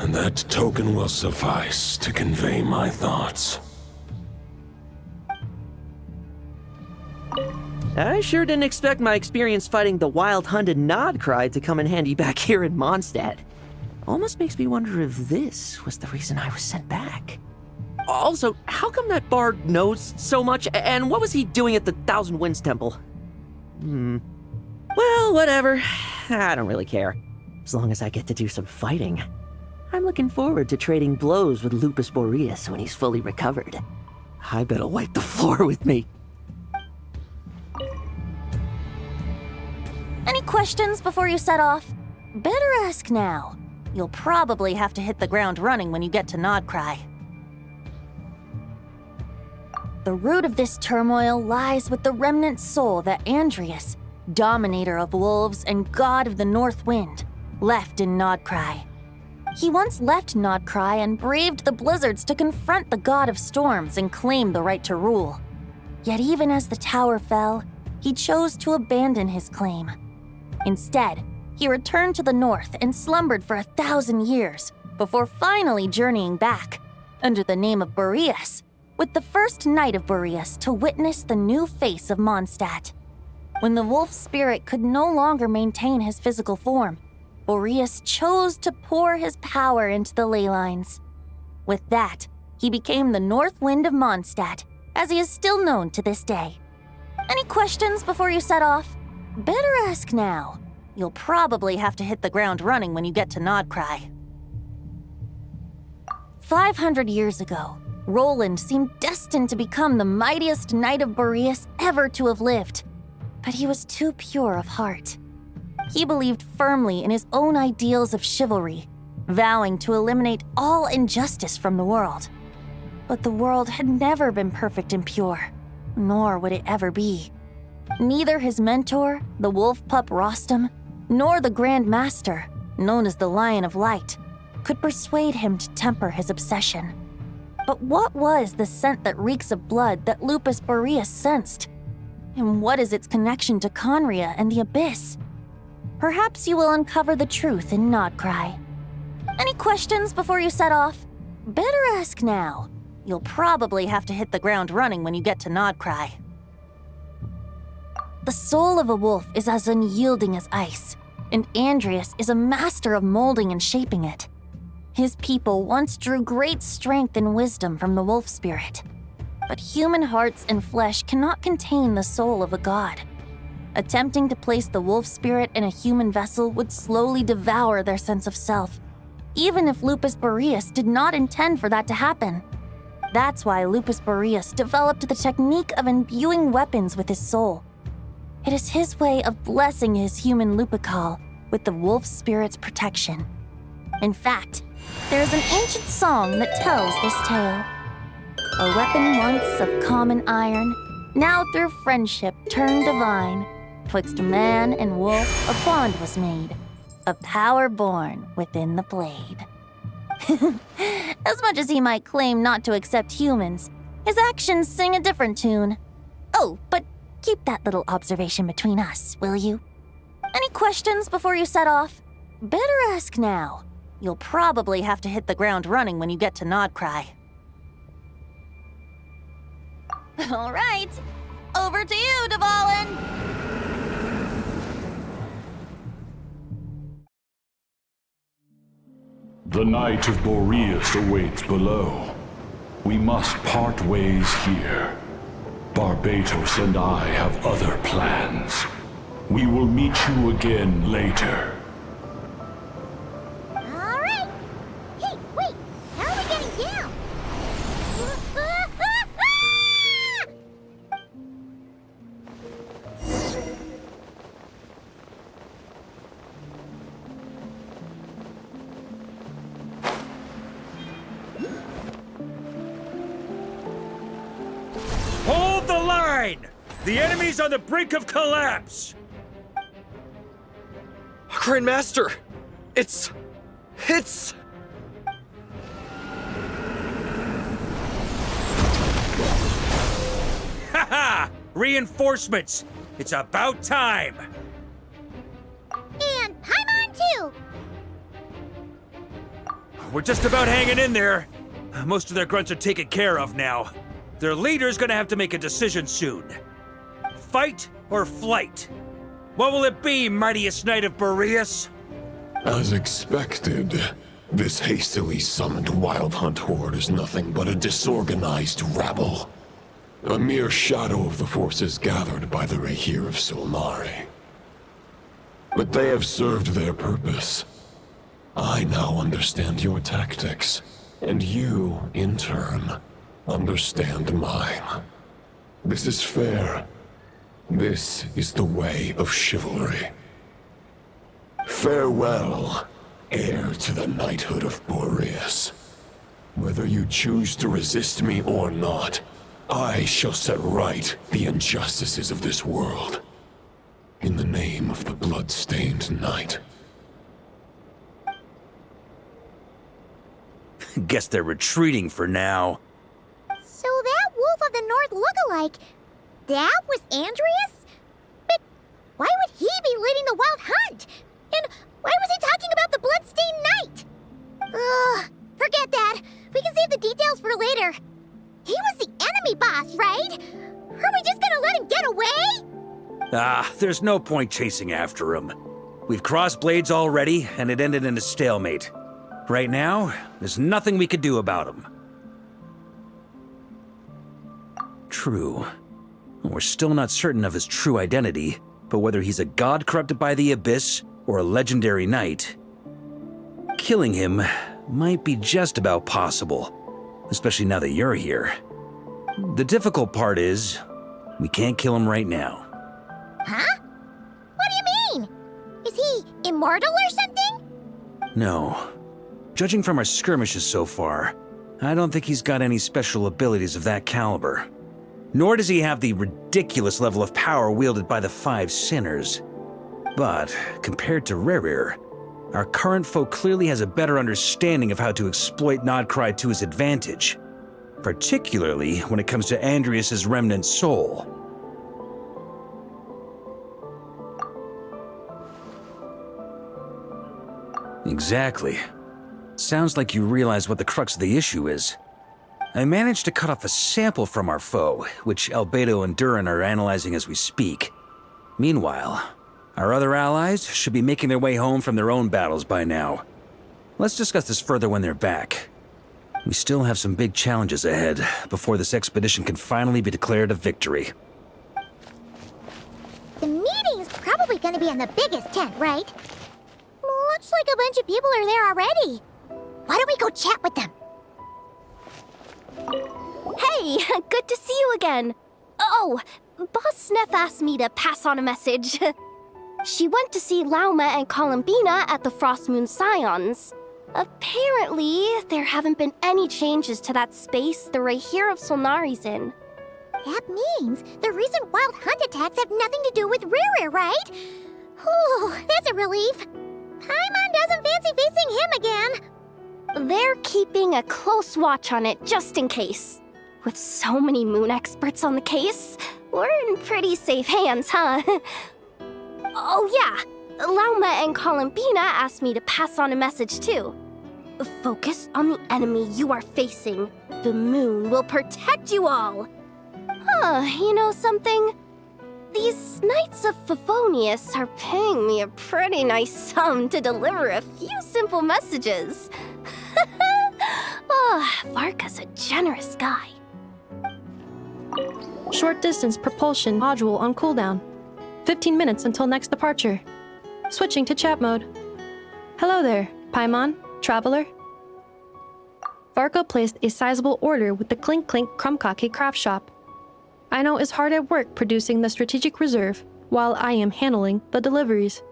that token will suffice to convey my thoughts. I sure didn't expect my experience fighting the wild-hunted Nodcry to come in handy back here in Mondstadt. Almost makes me wonder if this was the reason I was sent back. Also, how come that bard knows so much, and what was he doing at the Thousand Winds Temple? Well, whatever. I don't really care. As long as I get to do some fighting. I'm looking forward to trading blows with Lupus Boreas when he's fully recovered. I bet he'll wipe the floor with me. Any questions before you set off? Better ask now. You'll probably have to hit the ground running when you get to Nodcry. The root of this turmoil lies with the remnant soul that Andrius, dominator of wolves and god of the North Wind, left in Nodcry. He once left Nodcry and braved the blizzards to confront the god of storms and claim the right to rule. Yet even as the tower fell, he chose to abandon his claim. Instead, he returned to the north and slumbered for 1,000 years before finally journeying back, under the name of Boreas, with the first Knight of Boreas to witness the new face of Mondstadt. When the wolf spirit could no longer maintain his physical form, Boreas chose to pour his power into the ley lines. With that, he became the North Wind of Mondstadt, as he is still known to this day. Any questions before you set off? Better ask now. You'll probably have to hit the ground running when you get to Nodcry. 500 years ago, Roland seemed destined to become the mightiest Knight of Boreas ever to have lived. But he was too pure of heart. He believed firmly in his own ideals of chivalry, vowing to eliminate all injustice from the world. But the world had never been perfect and pure, nor would it ever be. Neither his mentor, the wolf pup Rostam, nor the Grand Master, known as the Lion of Light, could persuade him to temper his obsession. But what was the scent that reeks of blood that Lupus Boreas sensed? And what is its connection to Conria and the Abyss? Perhaps you will uncover the truth in Nodcry. Any questions before you set off? Better ask now. You'll probably have to hit the ground running when you get to Nodcry. The soul of a wolf is as unyielding as ice, and Andrius is a master of molding and shaping it. His people once drew great strength and wisdom from the wolf spirit. But human hearts and flesh cannot contain the soul of a god. Attempting to place the wolf spirit in a human vessel would slowly devour their sense of self, even if Lupus Boreas did not intend for that to happen. That's why Lupus Boreas developed the technique of imbuing weapons with his soul. It is his way of blessing his human Lupical with the wolf spirit's protection. In fact, there is an ancient song that tells this tale. A weapon once of common iron, now through friendship turned divine. Twixt man and wolf a bond was made, a power born within the blade. As much as he might claim not to accept humans, his actions sing a different tune. Oh, but keep that little observation between us, will you? Any questions before you set off? Better ask now. You'll probably have to hit the ground running when you get to Nodcry. All right, over to you, Dvalin! The Knight of Boreas awaits below. We must part ways here. Barbatos and I have other plans. We will meet you again later. All right. Hey, wait. How are we getting down? Hold the line! The enemy's on the brink of collapse! Grandmaster! It's... Haha! Reinforcements! It's about time! And Paimon too! We're just about hanging in there. Most of their grunts are taken care of now. Their leader's gonna have to make a decision soon. Fight or flight? What will it be, mightiest knight of Boreas? As expected, this hastily summoned Wild Hunt horde is nothing but a disorganized rabble. A mere shadow of the forces gathered by the Rahir of Solnari. But they have served their purpose. I now understand your tactics, and you, in turn, understand mine. This is fair. This is the way of chivalry. Farewell, heir to the knighthood of Boreas. Whether you choose to resist me or not, I shall set right the injustices of this world. In the name of the blood-stained knight. Guess they're retreating for now. So that Wolf of the North lookalike, that was Andreas? But why would he be leading the Wild Hunt? And why was he talking about the Bloodstained Knight? Ugh, forget that. We can save the details for later. He was the enemy boss, right? Are we just gonna let him get away? There's no point chasing after him. We've crossed blades already, and it ended in a stalemate. Right now, there's nothing we could do about him. True. We're still not certain of his true identity, but whether he's a god corrupted by the Abyss or a legendary knight, killing him might be just about possible, especially now that you're here. The difficult part is, we can't kill him right now. Huh? What do you mean? Is he immortal or something? No. Judging from our skirmishes so far, I don't think he's got any special abilities of that caliber. Nor does he have the ridiculous level of power wielded by the Five Sinners. But, compared to Rerir, our current foe clearly has a better understanding of how to exploit Nodcry to his advantage, particularly when it comes to Andreas' remnant soul. Exactly. Sounds like you realize what the crux of the issue is. I managed to cut off a sample from our foe, which Albedo and Durin are analyzing as we speak. Meanwhile, our other allies should be making their way home from their own battles by now. Let's discuss this further when they're back. We still have some big challenges ahead before this expedition can finally be declared a victory. The meeting's probably gonna be in the biggest tent, right? Looks like a bunch of people are there already. Why don't we go chat with them? Hey, good to see you again. Oh, Boss Sneff asked me to pass on a message. She went to see Lauma and Columbina at the Frostmoon Scions. Apparently, there haven't been any changes to that space the Rahir of Solnari's in. That means the recent Wild Hunt attacks have nothing to do with Rerir, right? Whew, that's a relief. Paimon doesn't fancy facing him again. They're keeping a close watch on it just in case. With so many moon experts on the case, we're in pretty safe hands, huh? Oh yeah, Lauma and Columbina asked me to pass on a message too. Focus on the enemy you are facing. The moon will protect you all. Huh, you know something? These Knights of Favonius are paying me a pretty nice sum to deliver a few simple messages. Varka's a generous guy. Short distance propulsion module on cooldown. 15 minutes until next departure. Switching to chat mode. Hello there, Paimon, Traveler. Varka placed a sizable order with the Clink Clink Krumkake craft shop. I know is hard at work producing the strategic reserve, while I am handling the deliveries.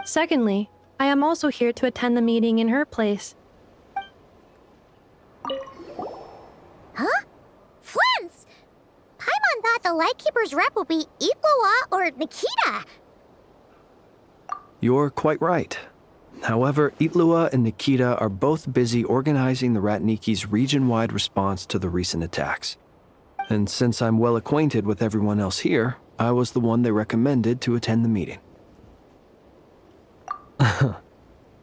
Secondly, I am also here to attend the meeting in her place. Huh? Flint's! Paimon thought the Lightkeeper's rep would be Itloa or Nikita. You're quite right. However, Itlua and Nikita are both busy organizing the Ratniki's region-wide response to the recent attacks. And since I'm well acquainted with everyone else here, I was the one they recommended to attend the meeting.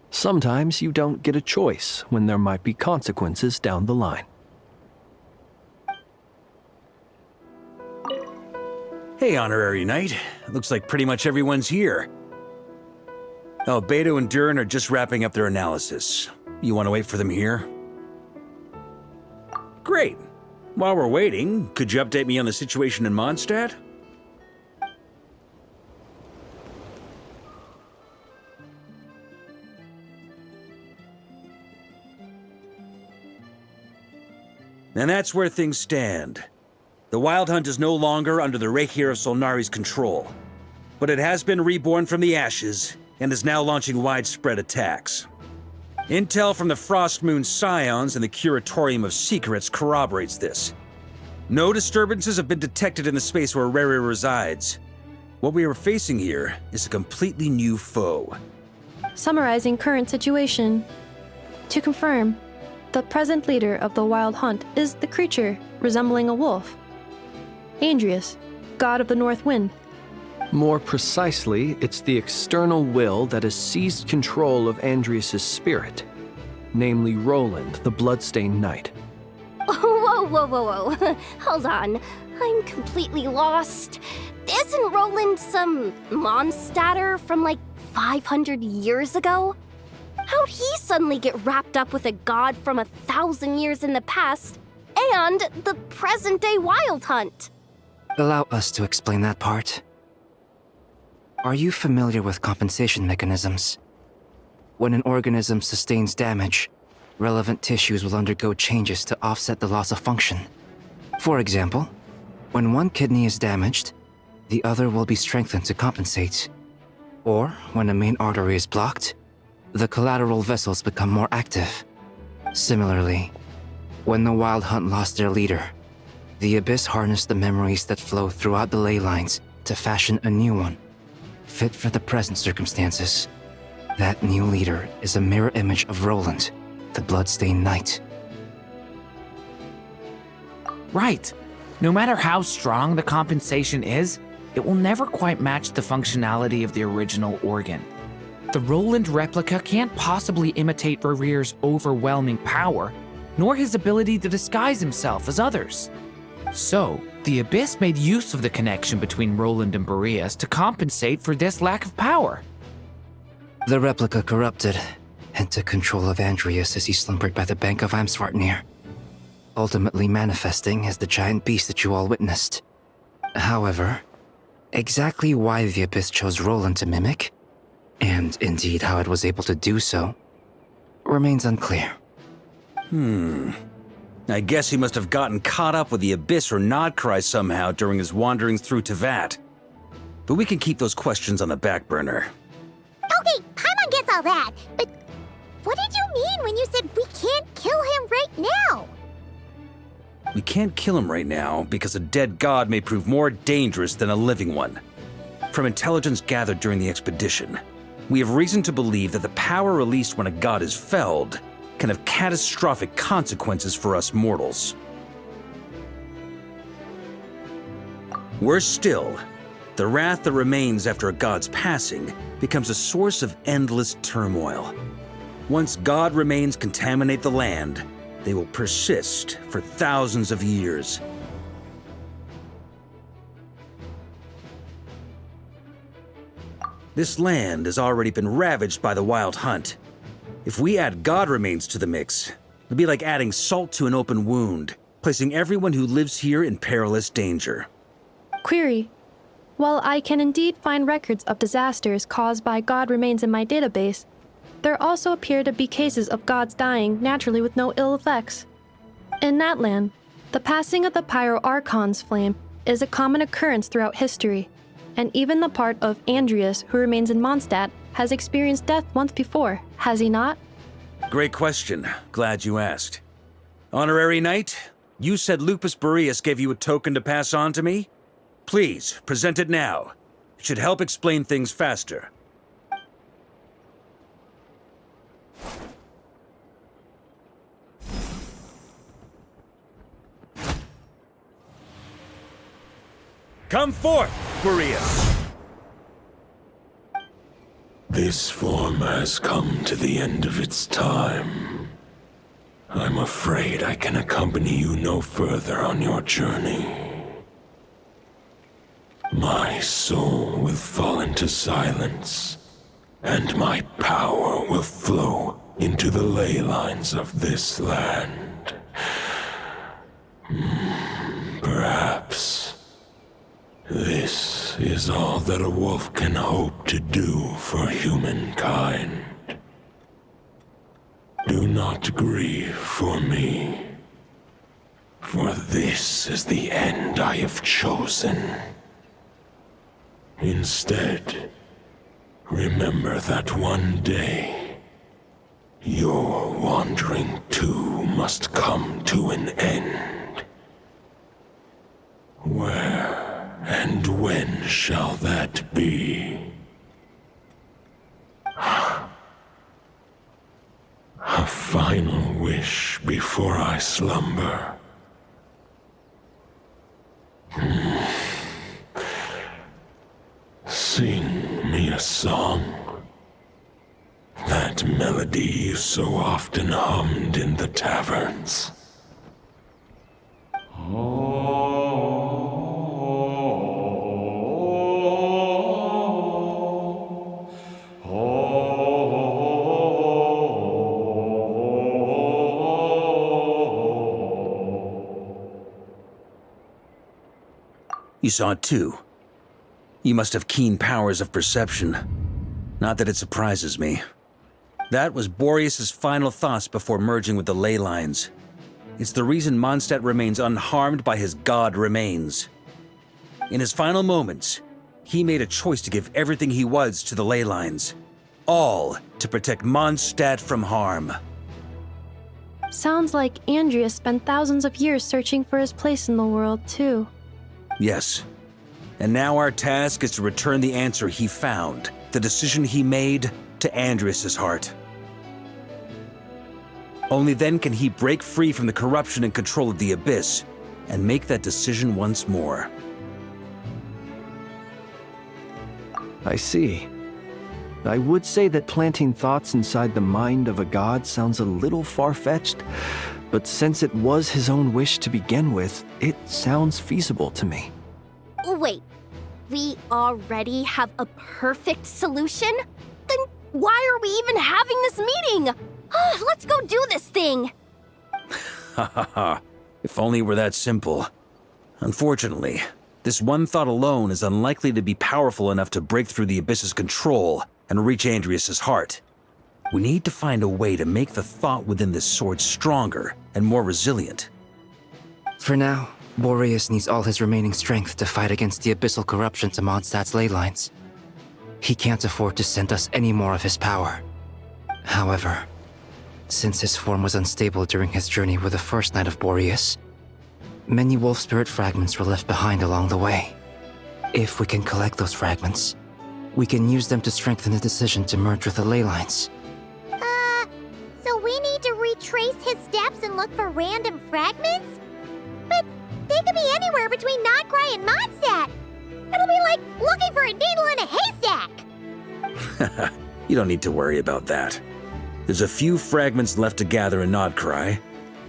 Sometimes you don't get a choice when there might be consequences down the line. Hey, Honorary Knight. Looks like pretty much everyone's here. Albedo and Durin are just wrapping up their analysis. You want to wait for them here? Great. While we're waiting, could you update me on the situation in Mondstadt? And that's where things stand. The Wild Hunt is no longer under the Reikir of Solnari's control, but it has been reborn from the ashes and is now launching widespread attacks. Intel from the Frostmoon Scions and the Curatorium of Secrets corroborates this. No disturbances have been detected in the space where Rere resides. What we are facing here is a completely new foe. Summarizing current situation. To confirm, the present leader of the Wild Hunt is the creature resembling a wolf. Andrius, god of the North Wind. More precisely, it's the external will that has seized control of Andrius' spirit, namely Roland, the Bloodstained Knight. Whoa. Hold on. I'm completely lost. Isn't Roland some Mondstadter from like 500 years ago? How'd he suddenly get wrapped up with a god from 1,000 years in the past and the present-day Wild Hunt? Allow us to explain that part. Are you familiar with compensation mechanisms? When an organism sustains damage, relevant tissues will undergo changes to offset the loss of function. For example, when one kidney is damaged, the other will be strengthened to compensate. Or when a main artery is blocked, the collateral vessels become more active. Similarly, when the Wild Hunt lost their leader, the Abyss harnessed the memories that flow throughout the ley lines to fashion a new one, fit for the present circumstances. That new leader is a mirror image of Roland, the Bloodstained Knight. Right. No matter how strong the compensation is, it will never quite match the functionality of the original organ. The Roland replica can't possibly imitate Rere's overwhelming power, nor his ability to disguise himself as others. So, the Abyss made use of the connection between Roland and Boreas to compensate for this lack of power. The replica corrupted and took control of Andrius as he slumbered by the bank of Amsvartnir, ultimately manifesting as the giant beast that you all witnessed. However, exactly why the Abyss chose Roland to mimic, and indeed how it was able to do so, remains unclear. I guess he must have gotten caught up with the Abyss or Nodcry somehow during his wanderings through Teyvat. But we can keep those questions on the back burner. Okay, Paimon gets all that, but what did you mean when you said we can't kill him right now? We can't kill him right now because a dead god may prove more dangerous than a living one. From intelligence gathered during the expedition, we have reason to believe that the power released when a god is felled can have catastrophic consequences for us mortals. Worse still, the wrath that remains after a god's passing becomes a source of endless turmoil. Once god remains contaminate the land, they will persist for thousands of years. This land has already been ravaged by the Wild Hunt. If we add god remains to the mix, it'll be like adding salt to an open wound, placing everyone who lives here in perilous danger. Query. While I can indeed find records of disasters caused by god remains in my database, there also appear to be cases of gods dying naturally with no ill effects. In that land, the passing of the Pyro-Archon's flame is a common occurrence throughout history, and even the part of Andrius who remains in Mondstadt has experienced death once before, has he not? Great question. Glad you asked. Honorary Knight, you said Lupus Boreas gave you a token to pass on to me? Please, present it now. It should help explain things faster. Come forth, Boreas! This form has come to the end of its time. I'm afraid I can accompany you no further on your journey. My soul will fall into silence, and my power will flow into the ley lines of this land. Perhaps this is all that a wolf can hope to do for humankind. Do not grieve for me, for this is the end I have chosen. Instead, remember that one day, your wandering too must come to an end. Where and when shall that be? A final wish before I slumber. Sing me a song. That melody you so often hummed in the taverns. You saw it too. You must have keen powers of perception. Not that it surprises me. That was Boreas' final thoughts before merging with the ley lines. It's the reason Mondstadt remains unharmed by his god remains. In his final moments, he made a choice to give everything he was to the ley lines. All to protect Mondstadt from harm. Sounds like Andrea spent thousands of years searching for his place in the world, too. Yes. And now our task is to return the answer he found, the decision he made, to Andreas' heart. Only then can he break free from the corruption and control of the Abyss, and make that decision once more. I see. I would say that planting thoughts inside the mind of a god sounds a little far-fetched, but since it was his own wish to begin with, it sounds feasible to me. Wait, we already have a perfect solution? Then why are we even having this meeting? Let's go do this thing! Ha ha ha. If only it were that simple. Unfortunately, this one thought alone is unlikely to be powerful enough to break through the Abyss's control and reach Andreas' heart. We need to find a way to make the thought within this sword stronger and more resilient. For now, Boreas needs all his remaining strength to fight against the abyssal corruption to Mondstadt's ley lines. He can't afford to send us any more of his power. However, since his form was unstable during his journey with the first Knight of Boreas, many wolf spirit fragments were left behind along the way. If we can collect those fragments, we can use them to strengthen the decision to merge with the ley lines. So we need to retrace his steps and look for random fragments? But they could be anywhere between Notcry and Mondstadt. It'll be like looking for a needle in a haystack. You don't need to worry about that. There's a few fragments left to gather in Notcry,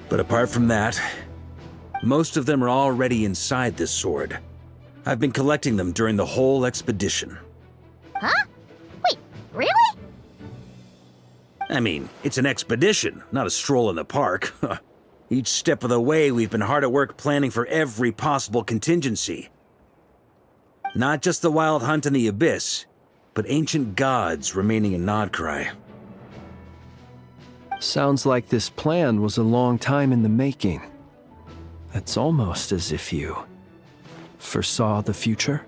but apart from that, most of them are already inside this sword. I've been collecting them during the whole expedition. Huh? Wait, really? I mean, it's an expedition, not a stroll in the park. Each step of the way, we've been hard at work planning for every possible contingency. Not just the wild hunt in the Abyss, but ancient gods remaining in Notcry. Sounds like this plan was a long time in the making. It's almost as if you foresaw the future.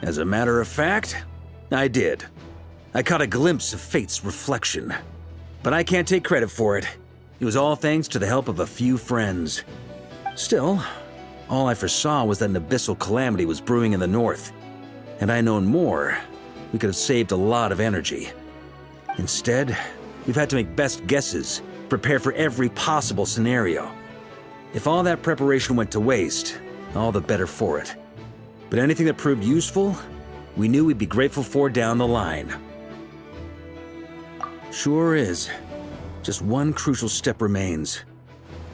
As a matter of fact, I did. I caught a glimpse of fate's reflection. But I can't take credit for it. It was all thanks to the help of a few friends. Still, all I foresaw was that an abyssal calamity was brewing in the north. Had I known more, we could have saved a lot of energy. Instead, we've had to make best guesses, prepare for every possible scenario. If all that preparation went to waste, all the better for it. But anything that proved useful, we knew we'd be grateful for down the line. Sure is. Just one crucial step remains.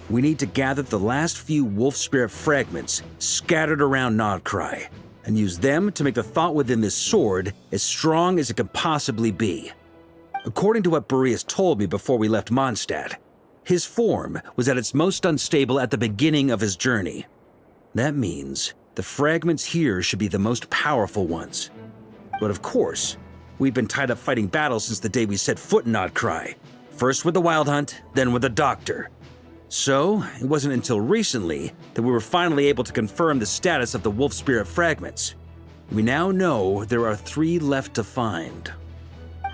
We need to gather the last few wolf spirit fragments scattered around Nodcry, and use them to make the thought within this sword as strong as it can possibly be. According to what Boreas told me before we left Mondstadt, his form was at its most unstable at the beginning of his journey. That means the fragments here should be the most powerful ones. But of course, we've been tied up fighting battles since the day we set foot in Nodcry. First with the Wild Hunt, then with the Doctor. So, it wasn't until recently that we were finally able to confirm the status of the wolf spirit fragments. We now know there are 3 left to find.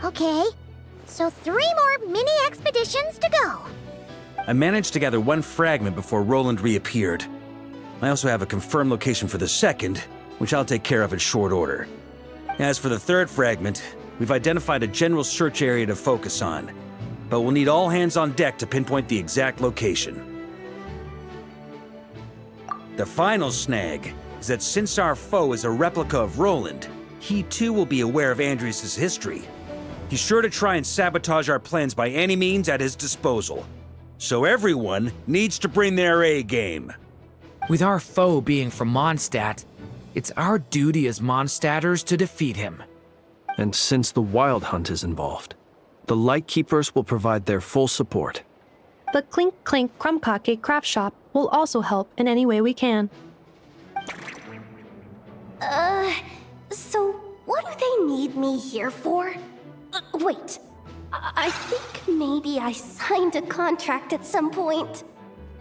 Okay, so 3 more mini expeditions to go. I managed to gather 1 fragment before Roland reappeared. I also have a confirmed location for the second, which I'll take care of in short order. As for the 3rd fragment, we've identified a general search area to focus on, but we'll need all hands on deck to pinpoint the exact location. The final snag is that since our foe is a replica of Roland, he too will be aware of Andrias' history. He's sure to try and sabotage our plans by any means at his disposal. So everyone needs to bring their A game. With our foe being from Mondstadt, it's our duty as Mondstadters to defeat him. And since the Wild Hunt is involved, the Lightkeepers will provide their full support. The Clink Clink Krumkake craft shop will also help in any way we can. So what do they need me here for? Wait, I think maybe I signed a contract at some point.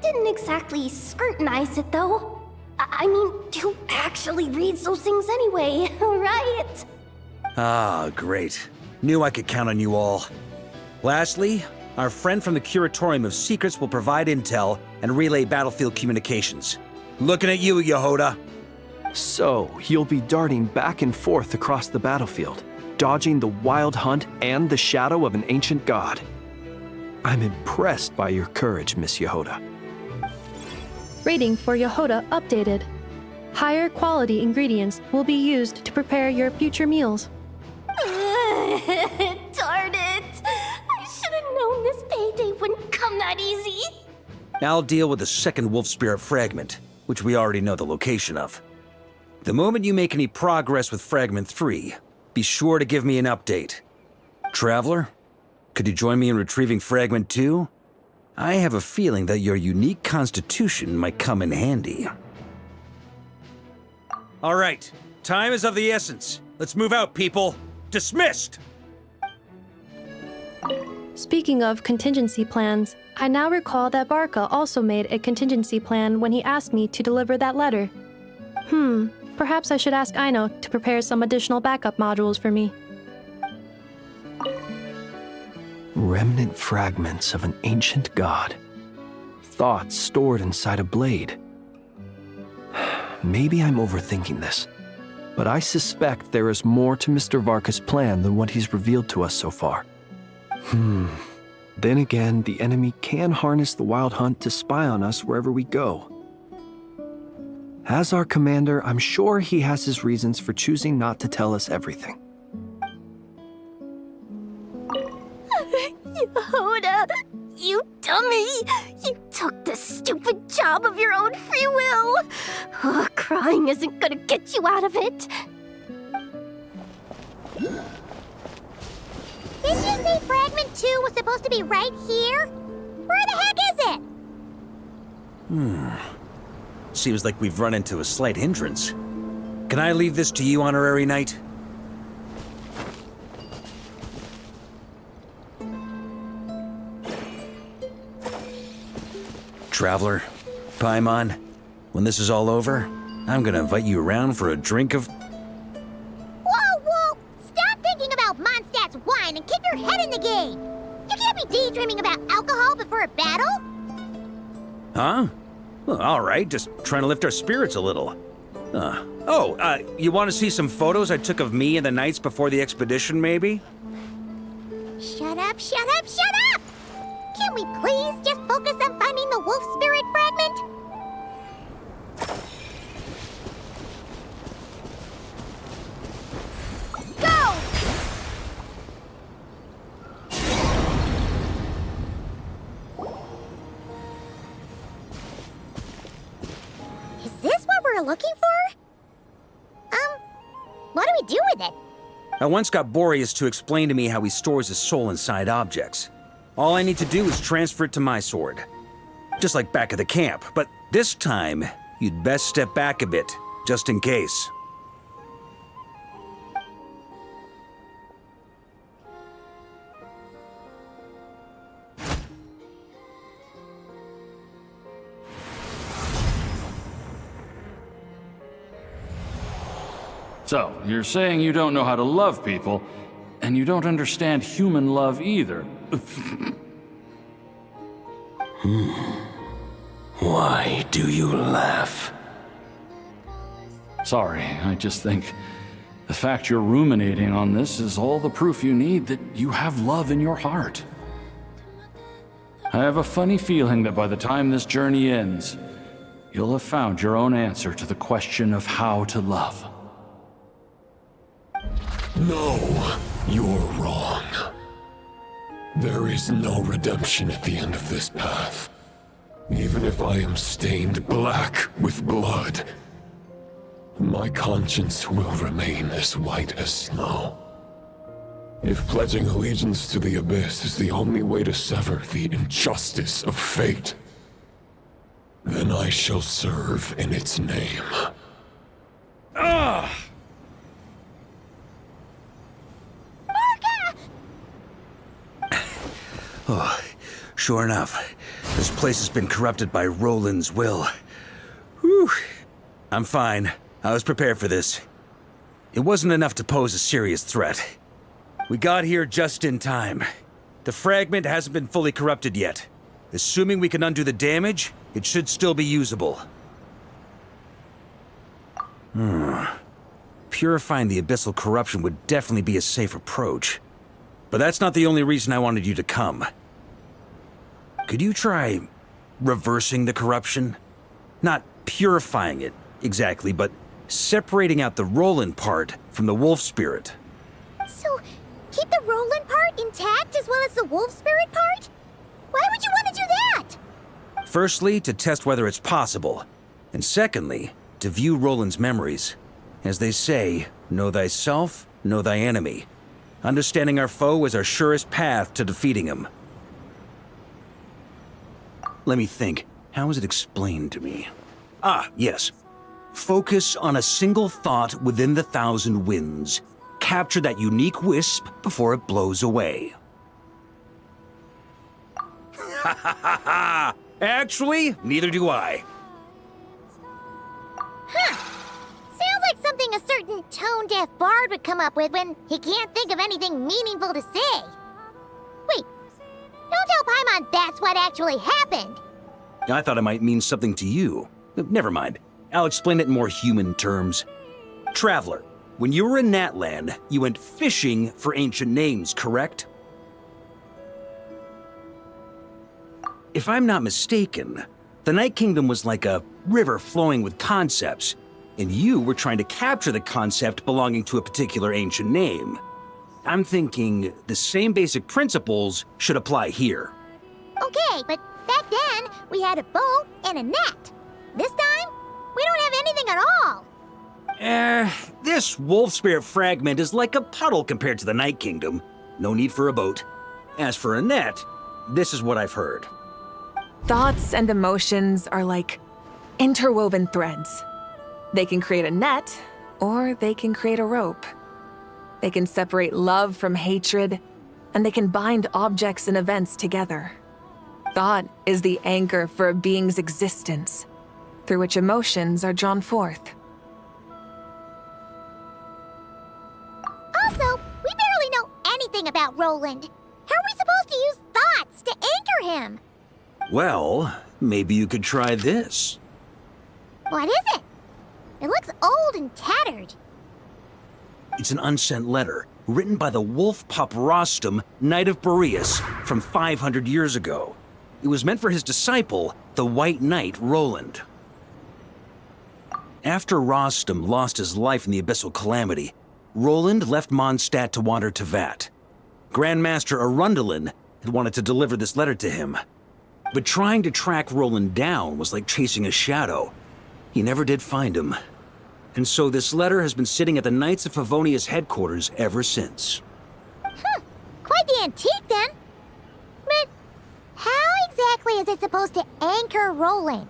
Didn't exactly scrutinize it, though. I mean, who actually reads those things anyway, right? Ah, great. Knew I could count on you all. Lastly, our friend from the Curatorium of Secrets will provide intel and relay battlefield communications. Looking at you, Yehoda. So, you'll be darting back and forth across the battlefield, dodging the Wild Hunt and the shadow of an ancient god. I'm impressed by your courage, Miss Yehoda. Rating for Yehoda updated. Higher quality ingredients will be used to prepare your future meals. Darn it! I should have known this payday wouldn't come that easy. I'll deal with the second wolf spirit fragment, which we already know the location of. The moment you make any progress with Fragment 3, be sure to give me an update. Traveler, could you join me in retrieving Fragment 2? I have a feeling that your unique constitution might come in handy. All right, time is of the essence. Let's move out, people. Dismissed! Speaking of contingency plans, I now recall that Varka also made a contingency plan when he asked me to deliver that letter. Perhaps I should ask Aino to prepare some additional backup modules for me. Remnant fragments of an ancient god. Thoughts stored inside a blade. Maybe I'm overthinking this, but I suspect there is more to Mr. Varka's plan than what he's revealed to us so far. Then again, the enemy can harness the Wild Hunt to spy on us wherever we go. As our commander, I'm sure he has his reasons for choosing not to tell us everything. Yehoda, you dummy! You took the stupid job of your own free will! Crying isn't gonna get you out of it! Didn't you say Fragment 2 was supposed to be right here? Where the heck is it? Seems like we've run into a slight hindrance. Can I leave this to you, Honorary Knight? Traveler, Paimon, when this is all over, I'm gonna invite you around for a drink of... Whoa! Stop thinking about Mondstadt's wine and keep your head in the game! You can't be daydreaming about alcohol before a battle! Huh? Well, all right, just trying to lift our spirits a little. You want to see some photos I took of me and the knights before the expedition, maybe? Shut up! Can we please just focus on finding the wolf spirit fragment? looking for? What do we do with it? I once got Boreas to explain to me how he stores his soul inside objects. All I need to do is transfer it to my sword. Just like back at the camp, but this time, you'd best step back a bit, just in case. So, you're saying you don't know how to love people, and you don't understand human love either. Why do you laugh? Sorry, I just think the fact you're ruminating on this is all the proof you need that you have love in your heart. I have a funny feeling that by the time this journey ends, you'll have found your own answer to the question of how to love. No, you're wrong. There is no redemption at the end of this path. Even if I am stained black with blood, my conscience will remain as white as snow. If pledging allegiance to the Abyss is the only way to sever the injustice of fate, then I shall serve in its name. Ugh! Oh, sure enough, this place has been corrupted by Roland's will. Whew. I'm fine. I was prepared for this. It wasn't enough to pose a serious threat. We got here just in time. The fragment hasn't been fully corrupted yet. Assuming we can undo the damage, it should still be usable. Purifying the abyssal corruption would definitely be a safe approach. But that's not the only reason I wanted you to come. Could you try reversing the corruption? Not purifying it, exactly, but separating out the Roland part from the wolf spirit. So, keep the Roland part intact as well as the wolf spirit part? Why would you want to do that? Firstly, to test whether it's possible. And secondly, to view Roland's memories. As they say, know thyself, know thy enemy. Understanding our foe is our surest path to defeating him. Let me think. How is it explained to me? Ah, yes. Focus on a single thought within the 1,000 winds. Capture that unique wisp before it blows away. Ha ha ha ha! Actually, neither do I. Huh. Sounds like something a certain tone-deaf bard would come up with when he can't think of anything meaningful to say. Wait, don't tell Paimon that's what actually happened. I thought it might mean something to you. Never mind. I'll explain it in more human terms. Traveler, when you were in Natland, you went fishing for ancient names, correct? If I'm not mistaken, the Night Kingdom was like a river flowing with concepts, and you were trying to capture the concept belonging to a particular ancient name. I'm thinking the same basic principles should apply here. Okay, but back then, we had a boat and a net. This time, we don't have anything at all. This wolf spirit fragment is like a puddle compared to the Night Kingdom. No need for a boat. As for a net, this is what I've heard. Thoughts and emotions are like interwoven threads. They can create a net, or they can create a rope. They can separate love from hatred, and they can bind objects and events together. Thought is the anchor for a being's existence, through which emotions are drawn forth. Also, we barely know anything about Roland. How are we supposed to use thoughts to anchor him? Well, maybe you could try this. What is it? It looks old and tattered. It's an unsent letter, written by the wolf pup Rostam, Knight of Boreas, from 500 years ago. It was meant for his disciple, the White Knight Roland. After Rostam lost his life in the Abyssal Calamity, Roland left Mondstadt to wander Teyvat. Grandmaster Arundelen had wanted to deliver this letter to him. But trying to track Roland down was like chasing a shadow. He never did find him. And so this letter has been sitting at the Knights of Favonia's headquarters ever since. Quite the antique, then. But how exactly is it supposed to anchor Roland?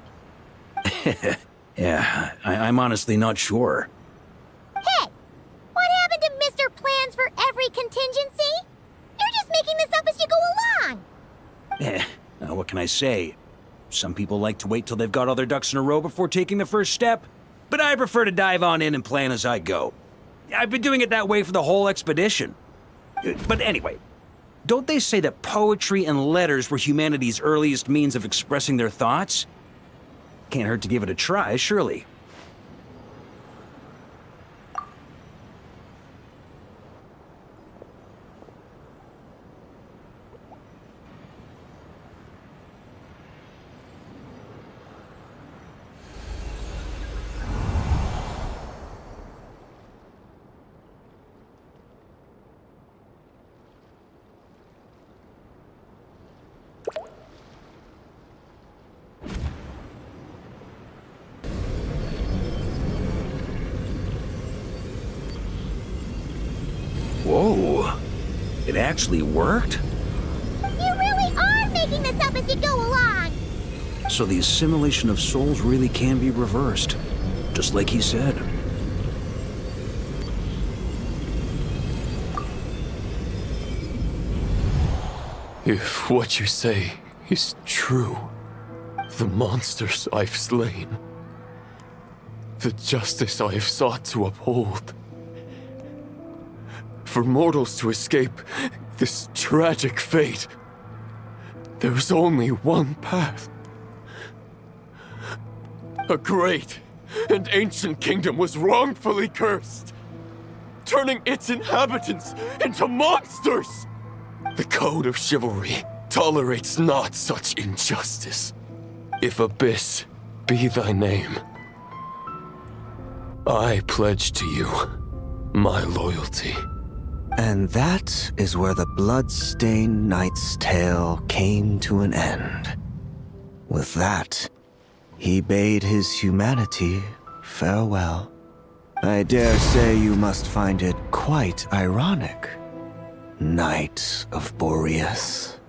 Yeah, I'm honestly not sure. Hey! What happened to Mr. Plans for every contingency? You're just making this up as you go along! What can I say? Some people like to wait till they've got all their ducks in a row before taking the first step, but I prefer to dive on in and plan as I go. I've been doing it that way for the whole expedition. But anyway, don't they say that poetry and letters were humanity's earliest means of expressing their thoughts? Can't hurt to give it a try, surely. Whoa, it actually worked? You really are making this up as you go along! So the assimilation of souls really can be reversed, just like he said. If what you say is true, the monsters I've slain, the justice I have sought to uphold, for mortals to escape this tragic fate, there's only one path. A great and ancient kingdom was wrongfully cursed, turning its inhabitants into monsters. The code of chivalry tolerates not such injustice. If Abyss be thy name, I pledge to you my loyalty. And that is where the blood-stained knight's tale came to an end. With that, he bade his humanity farewell. I dare say you must find it quite ironic, Knight of Boreas.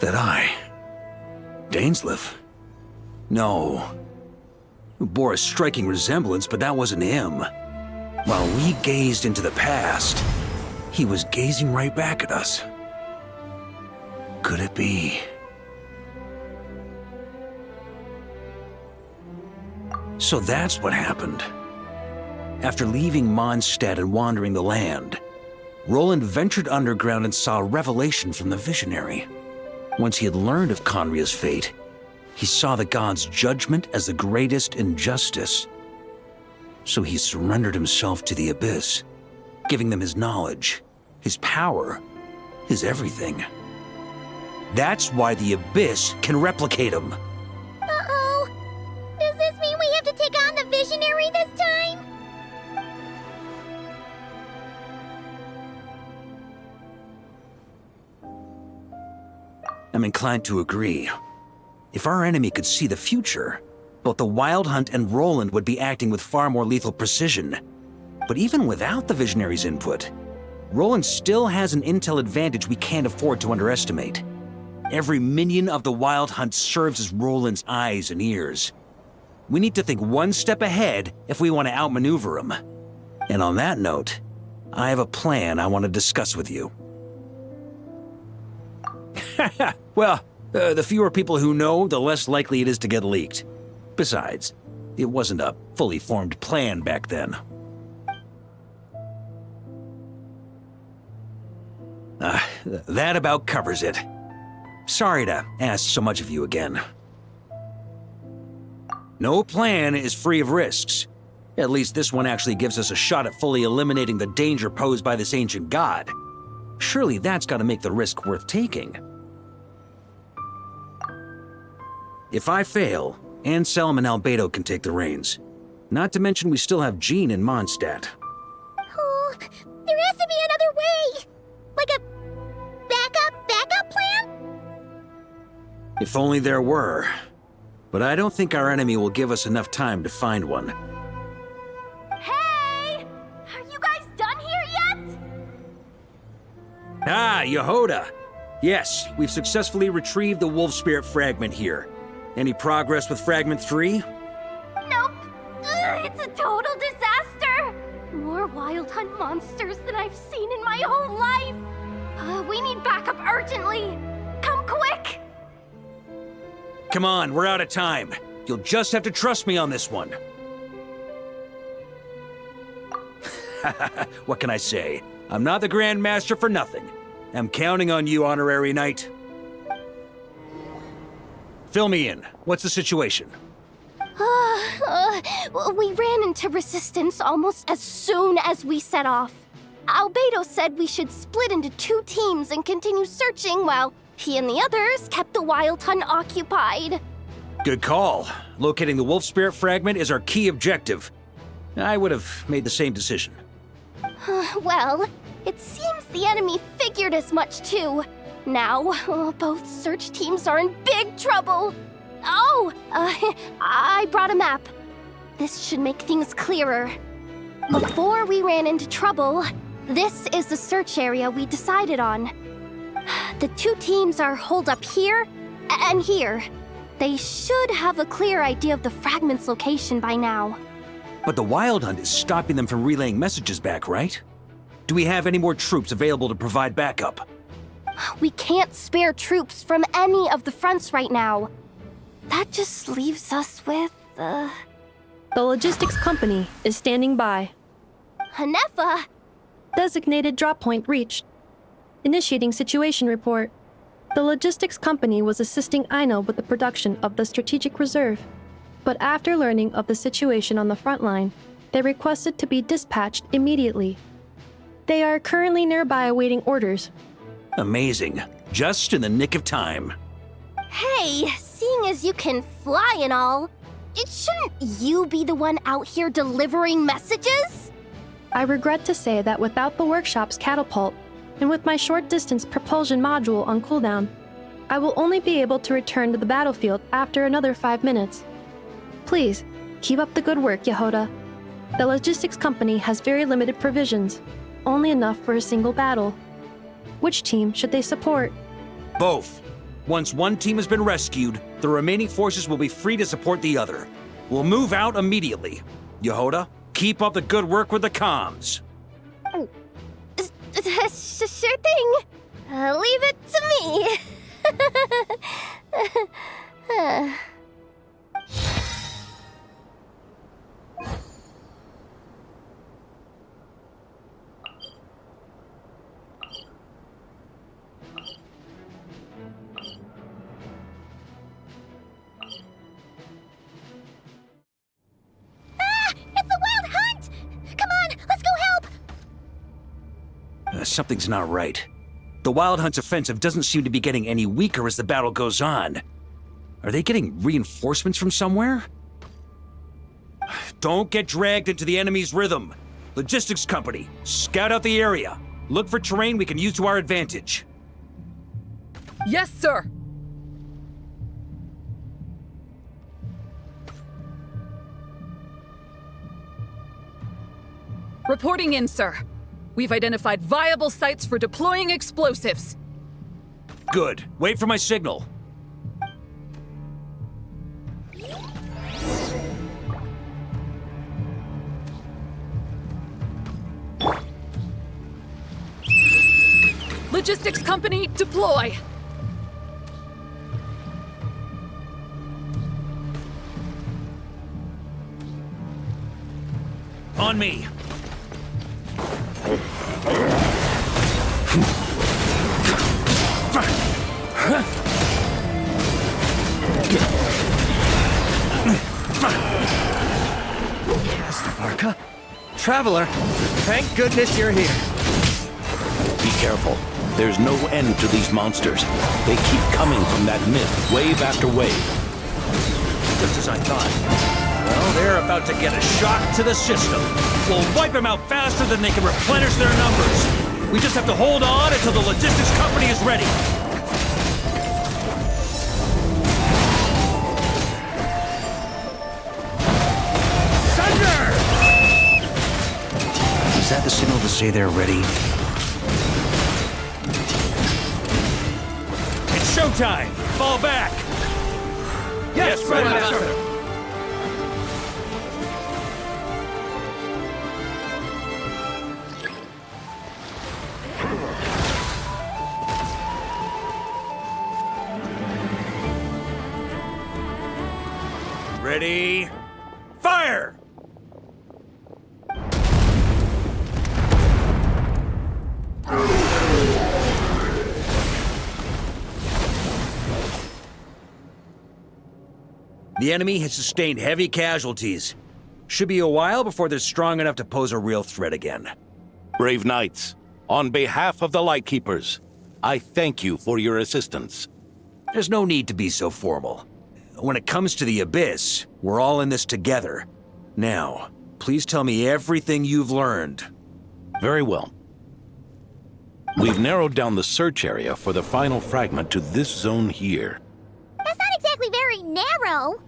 That I... Dainsleif? No. Bore a striking resemblance, but that wasn't him. While we gazed into the past, he was gazing right back at us. Could it be? So that's what happened. After leaving Mondstadt and wandering the land, Roland ventured underground and saw a revelation from the Visionary. Once he had learned of Conria's fate, he saw the gods' judgment as the greatest injustice. So he surrendered himself to the Abyss, giving them his knowledge, his power, his everything. That's why the Abyss can replicate him. Uh-oh. Does this mean we have to take on the Visionary this time? I'm inclined to agree. If our enemy could see the future, both the Wild Hunt and Roland would be acting with far more lethal precision. But even without the Visionary's input, Roland still has an intel advantage we can't afford to underestimate. Every minion of the Wild Hunt serves as Roland's eyes and ears. We need to think one step ahead if we want to outmaneuver him. And on that note, I have a plan I want to discuss with you. Well, the fewer people who know, the less likely it is to get leaked. Besides, it wasn't a fully formed plan back then. That about covers it. Sorry to ask so much of you again. No plan is free of risks. At least this one actually gives us a shot at fully eliminating the danger posed by this ancient god. Surely that's got to make the risk worth taking. If I fail, Anselm and Albedo can take the reins. Not to mention we still have Jean in Mondstadt. Oh, there has to be another way! Like a backup plan? If only there were. But I don't think our enemy will give us enough time to find one. Hey! Are you guys done here yet? Ah, Yehoda! Yes, we've successfully retrieved the Wolf Spirit fragment here. Any progress with Fragment 3? Nope. It's a total disaster. More Wild Hunt monsters than I've seen in my whole life. We need backup urgently. Come quick! Come on, we're out of time. You'll just have to trust me on this one. What can I say? I'm not the Grand Master for nothing. I'm counting on you, Honorary Knight. Fill me in. What's the situation? We ran into resistance almost as soon as we set off. Albedo said we should split into 2 teams and continue searching while he and the others kept the Wild Hunt occupied. Good call. Locating the Wolf Spirit fragment is our key objective. I would have made the same decision. Well, it seems the enemy figured as much too. Now, both search teams are in big trouble. Oh, I brought a map. This should make things clearer. Before we ran into trouble, this is the search area we decided on. The 2 teams are holed up here and here. They should have a clear idea of the fragment's location by now. But the Wild Hunt is stopping them from relaying messages back, right? Do we have any more troops available to provide backup? We can't spare troops from any of the fronts right now. That just leaves us with, The logistics company is standing by. Hanefa! Designated drop point reached. Initiating situation report. The logistics company was assisting Aino with the production of the strategic reserve. But after learning of the situation on the front line, they requested to be dispatched immediately. They are currently nearby awaiting orders. Amazing. Just in the nick of time. Hey, seeing as you can fly and all, shouldn't you be the one out here delivering messages? I regret to say that without the workshop's catapult, and with my short-distance propulsion module on cooldown, I will only be able to return to the battlefield after another 5 minutes. Please, keep up the good work, Yehoda. The logistics company has very limited provisions, only enough for a single battle. Which team should they support? Both. Once one team has been rescued, the remaining forces will be free to support the other. We'll move out immediately. Yehoda, keep up the good work with the comms. Sure thing. Leave it to me. It's the Wild Hunt! Come on, let's go help! Something's not right. The Wild Hunt's offensive doesn't seem to be getting any weaker as the battle goes on. Are they getting reinforcements from somewhere? Don't get dragged into the enemy's rhythm. Logistics company, scout out the area. Look for terrain we can use to our advantage. Yes, sir! Reporting in, sir. We've identified viable sites for deploying explosives. Good. Wait for my signal. Logistics company, deploy! On me. Mr. Varka? Traveler, thank goodness you're here. Be careful. There's no end to these monsters. They keep coming from that myth, wave after wave. Just as I thought. Well, they're about to get a shock to the system. We'll wipe them out faster than they can replenish their numbers. We just have to hold on until the logistics company is ready. that the signal to say they're ready? It's showtime! Fall back! Yes, Grandmaster! Ready? Fire! The enemy has sustained heavy casualties. Should be a while before they're strong enough to pose a real threat again. Brave knights, on behalf of the Lightkeepers, I thank you for your assistance. There's no need to be so formal. When it comes to the Abyss, we're all in this together. Now, please tell me everything you've learned. Very well. We've narrowed down the search area for the final fragment to this zone here. That's not exactly very narrow.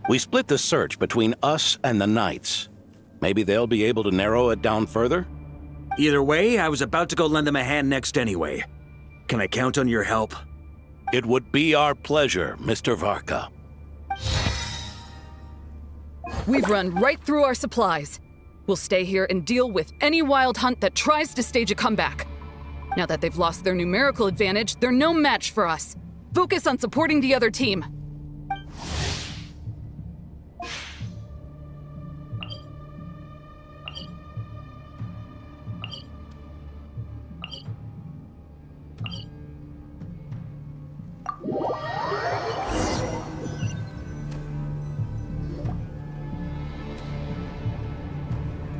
We split the search between us and the Knights. Maybe they'll be able to narrow it down further? Either way, I was about to go lend them a hand next anyway. Can I count on your help? It would be our pleasure, Mr. Varka. We've run right through our supplies. We'll stay here and deal with any wild hunt that tries to stage a comeback. Now that they've lost their numerical advantage, they're no match for us. Focus on supporting the other team.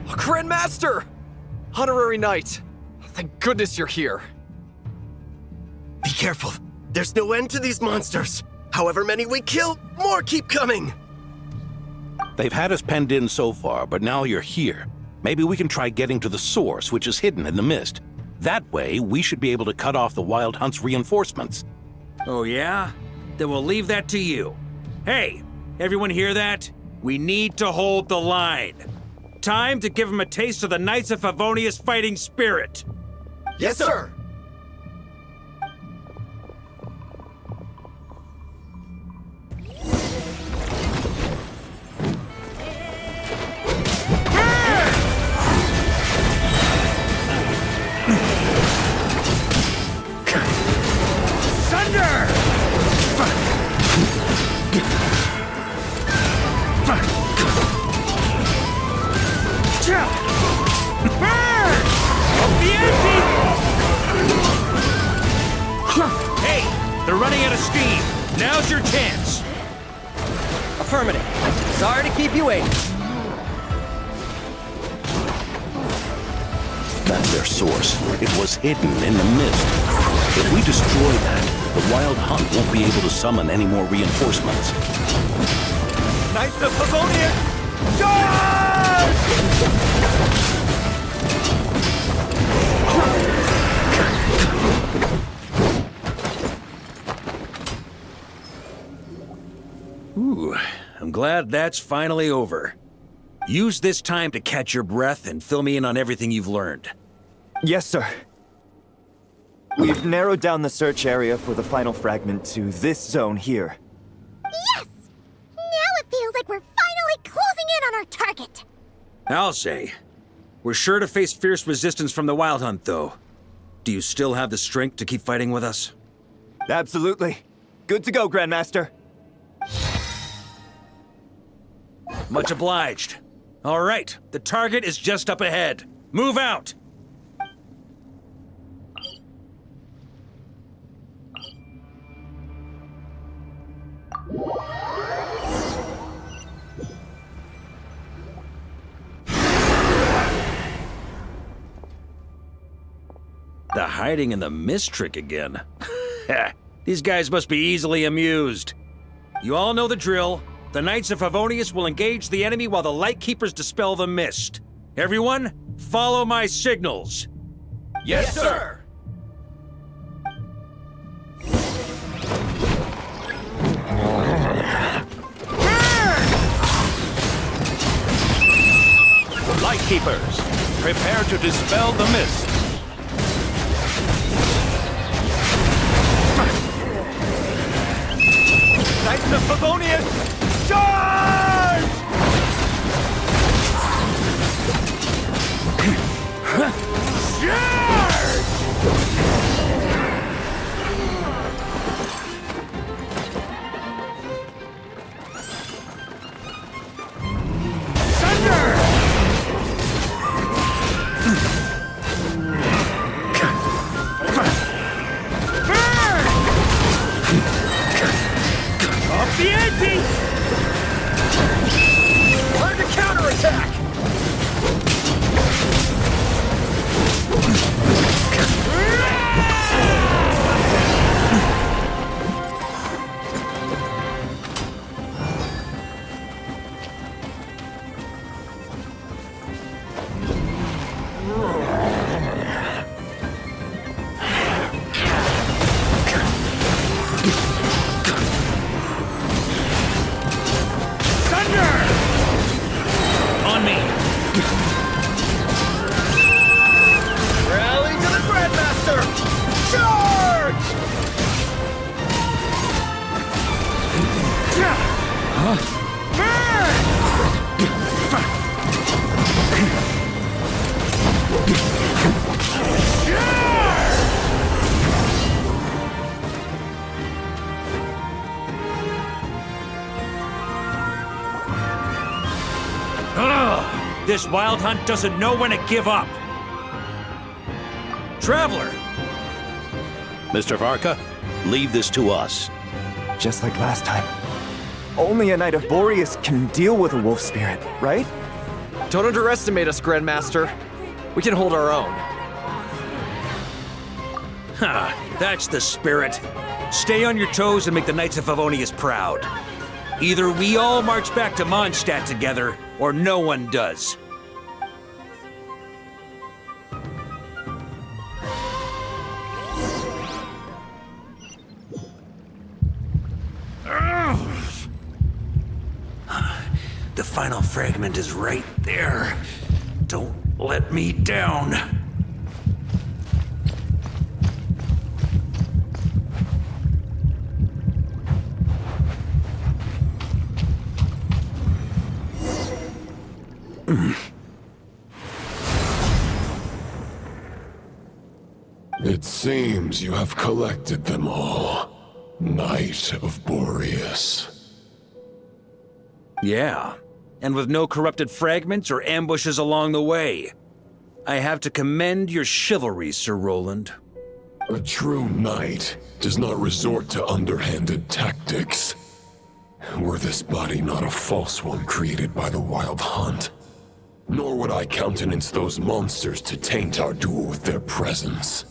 Grandmaster! Honorary Knight! Thank goodness you're here. Be careful. There's no end to these monsters. However many we kill, more keep coming. They've had us penned in so far, but now you're here. Maybe we can try getting to the source, which is hidden in the mist. That way, we should be able to cut off the Wild Hunt's reinforcements. Oh yeah? Then we'll leave that to you. Hey, everyone hear that? We need to hold the line. Time to give them a taste of the Knights of Favonius fighting spirit. Yes, sir! Hey, they're running out of steam. Now's your chance. Affirmative. Sorry to keep you waiting. That's their source. It was hidden in the mist. If we destroy that, the Wild Hunt won't be able to summon any more reinforcements. Knights of Favonius, charge! Ooh, I'm glad that's finally over. Use this time to catch your breath and fill me in on everything you've learned. Yes, sir. We've narrowed down the search area for the final fragment to this zone here. Yes! Now it feels like we're finally closing in on our target. I'll say. We're sure to face fierce resistance from the Wild Hunt, though. Do you still have the strength to keep fighting with us? Absolutely. Good to go, Grandmaster. Much obliged. All right, the target is just up ahead. Move out! The hiding in the mist trick again. These guys must be easily amused. You all know the drill. The Knights of Favonius will engage the enemy while the Lightkeepers dispel the mist. Everyone, follow my signals. Yes, sir! Lightkeepers, Prepare to dispel the mist. Knights of Favonius, charge! The ante! Time to counterattack! On me. Rally to the Grandmaster! Charge! This wild hunt doesn't know when to give up. Traveler! Mr. Varka, leave this to us. Just like last time. Only a Knight of Boreas can deal with a wolf spirit, right? Don't underestimate us, Grandmaster. We can hold our own. Ha! That's the spirit. Stay on your toes and make the Knights of Favonius proud. Either we all march back to Mondstadt together, or no one does. The final fragment is right there. Don't let me down. It seems you have collected them all, Knight of Boreas. Yeah, and with no corrupted fragments or ambushes along the way. I have to commend your chivalry, Sir Roland. A true knight does not resort to underhanded tactics. Were this body not a false one created by the Wild Hunt, nor would I countenance those monsters to taint our duel with their presence.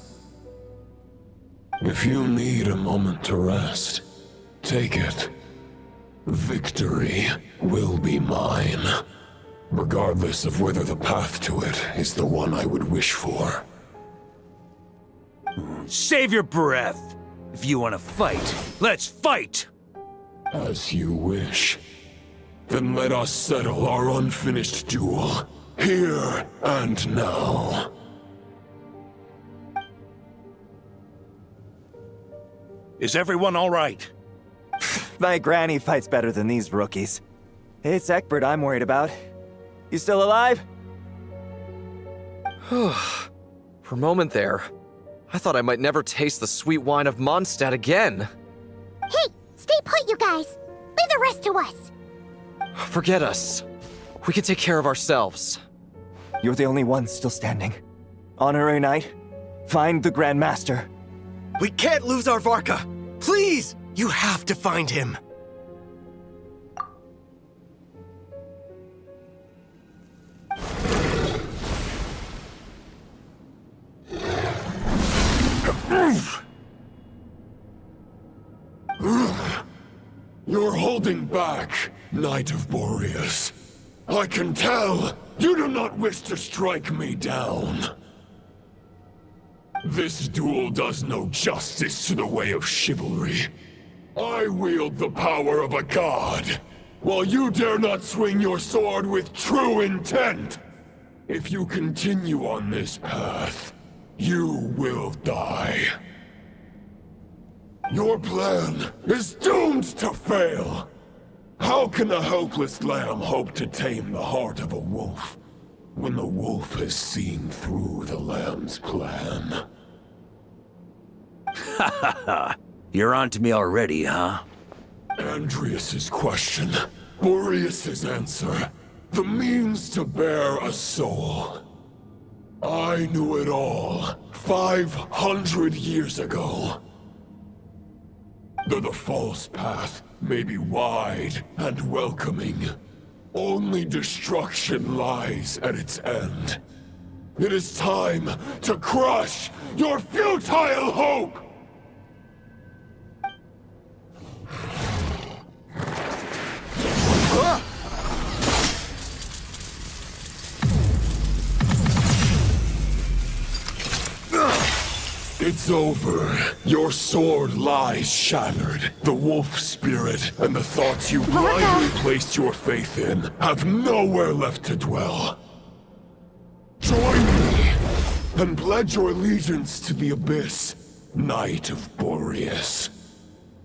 If you need a moment to rest, take it. Victory will be mine, regardless of whether the path to it is the one I would wish for. Save your breath. If you want to fight, let's fight! As you wish. Then let us settle our unfinished duel, here and now. Is everyone all right? My granny fights better than these rookies. It's Egbert I'm worried about. You still alive? For a moment there, I thought I might never taste the sweet wine of Mondstadt again. Hey, stay put, you guys. Leave the rest to us. Forget us. We can take care of ourselves. You're the only one still standing. Honorary Knight, find the Grand Master. We can't lose our Varka! Please! You have to find him! You're holding back, Knight of Boreas. I can tell you do not wish to strike me down. This duel does no justice to the way of chivalry. I wield the power of a god, while you dare not swing your sword with true intent. If you continue on this path, you will die. Your plan is doomed to fail! How can a helpless lamb hope to tame the heart of a wolf, when the wolf has seen through the lamb's plan? Ha ha ha! You're on to me already, huh? Andrias's question, Boreas's answer, the means to bear a soul. I knew it all 500 years ago. Though the false path may be wide and welcoming, only destruction lies at its end. It is time to crush your futile hope! It's over. Your sword lies shattered. The wolf spirit and the thoughts you blindly placed your faith in have nowhere left to dwell. Join me and pledge your allegiance to the Abyss, Knight of Boreas.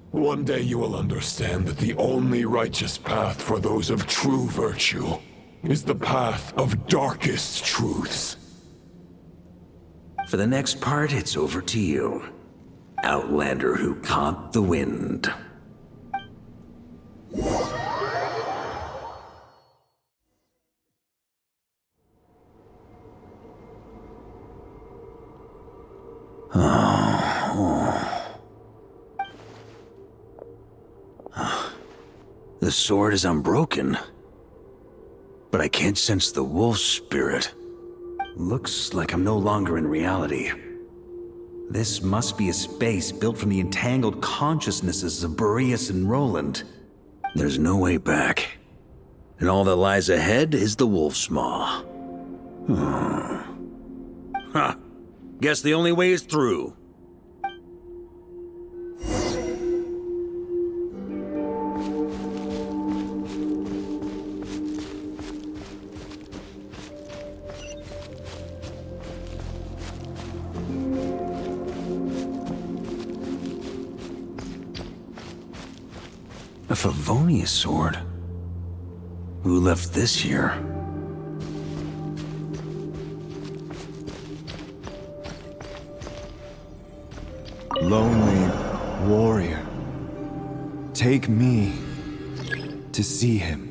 One day you will understand that the only righteous path for those of true virtue is the path of darkest truths. For the next part, it's over to you. Outlander who caught the wind. The sword is unbroken, but I can't sense the wolf spirit. Looks like I'm no longer in reality. This must be a space built from the entangled consciousnesses of Boreas and Roland. There's no way back. And all that lies ahead is the wolf's maw. Huh. Guess the only way is through. A Favonius sword? Who left this here? Lonely warrior, take me to see him.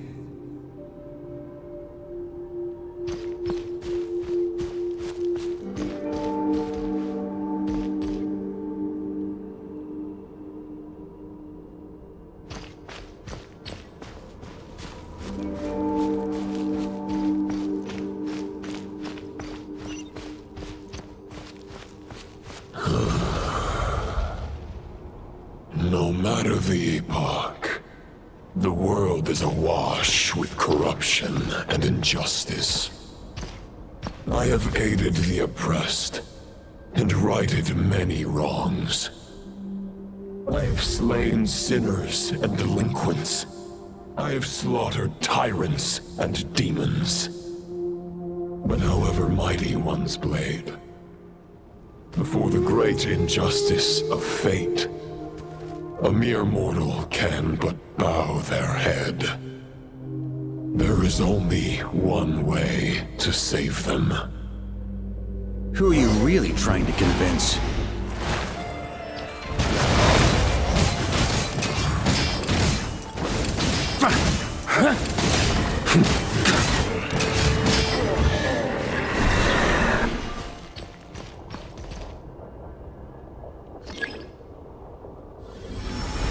No matter the epoch, the world is awash with corruption and injustice. I have aided the oppressed and righted many wrongs. I have slain sinners and delinquents. I have slaughtered tyrants and demons. But however mighty one's blade, before the great injustice of fate, a mere mortal can but bow their head. There is only one way to save them. Who are you really trying to convince?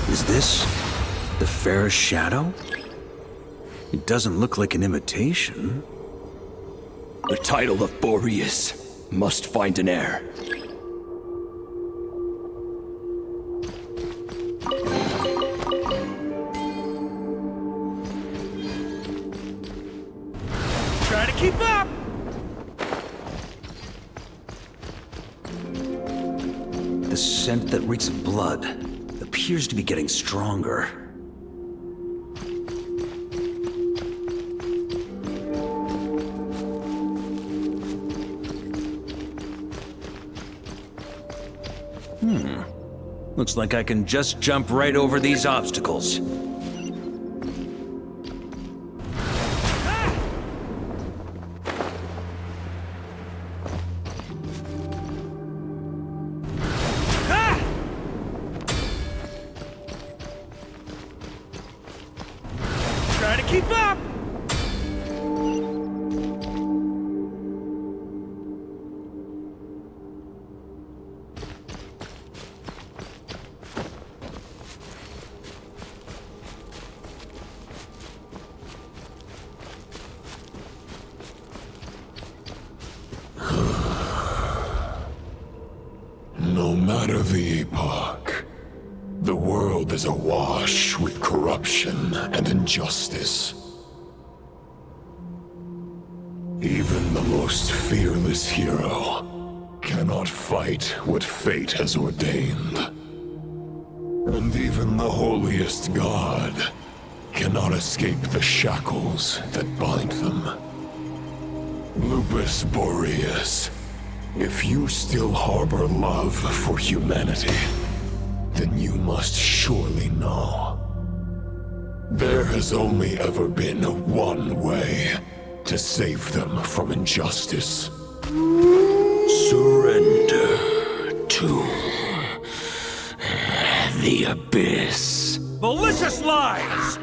Is this the fairest shadow? It doesn't look like an imitation. The title of Boreas must find an heir. Try to keep up! The scent that reeks of blood appears to be getting stronger. Looks like I can just jump right over these obstacles. Try to keep up! No matter the epoch, the world is awash with corruption and injustice. Even the most fearless hero cannot fight what fate has ordained. And even the holiest god cannot escape the shackles that bind them. Lupus Boreas, if you still harbor love for humanity, then you must surely know. There has only ever been one way to save them from injustice. Surrender to the abyss. Malicious lies!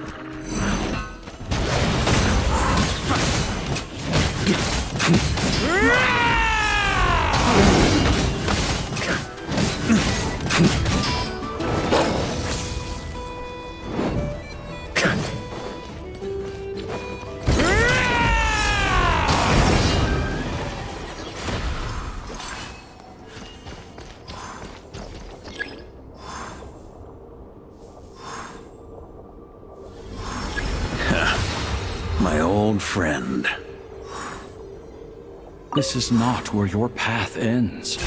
My old friend. This is not where your path ends.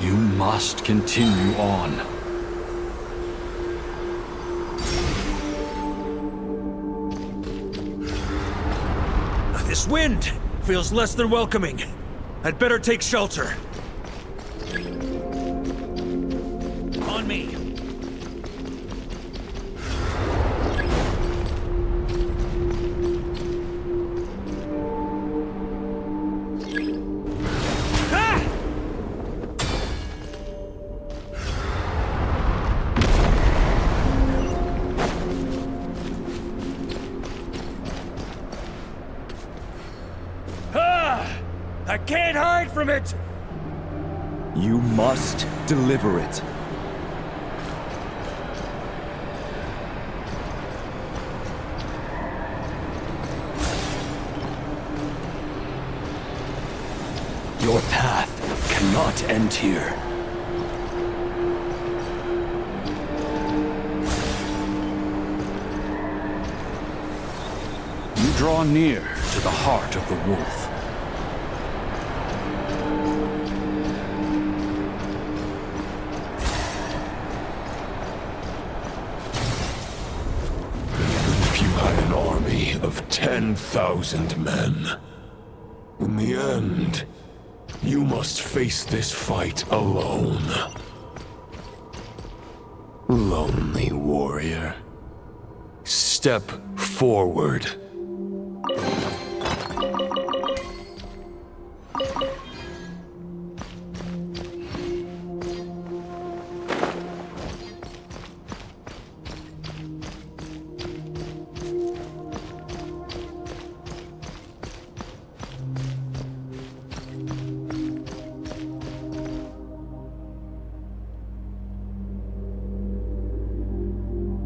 You must continue on. This wind feels less than welcoming. I'd better take shelter. On me. I can't hide from it! You must deliver it. Your path cannot end here. You draw near to the heart of the wolf. Of 10,000 men. In the end, you must face this fight alone. Lonely warrior. Step forward.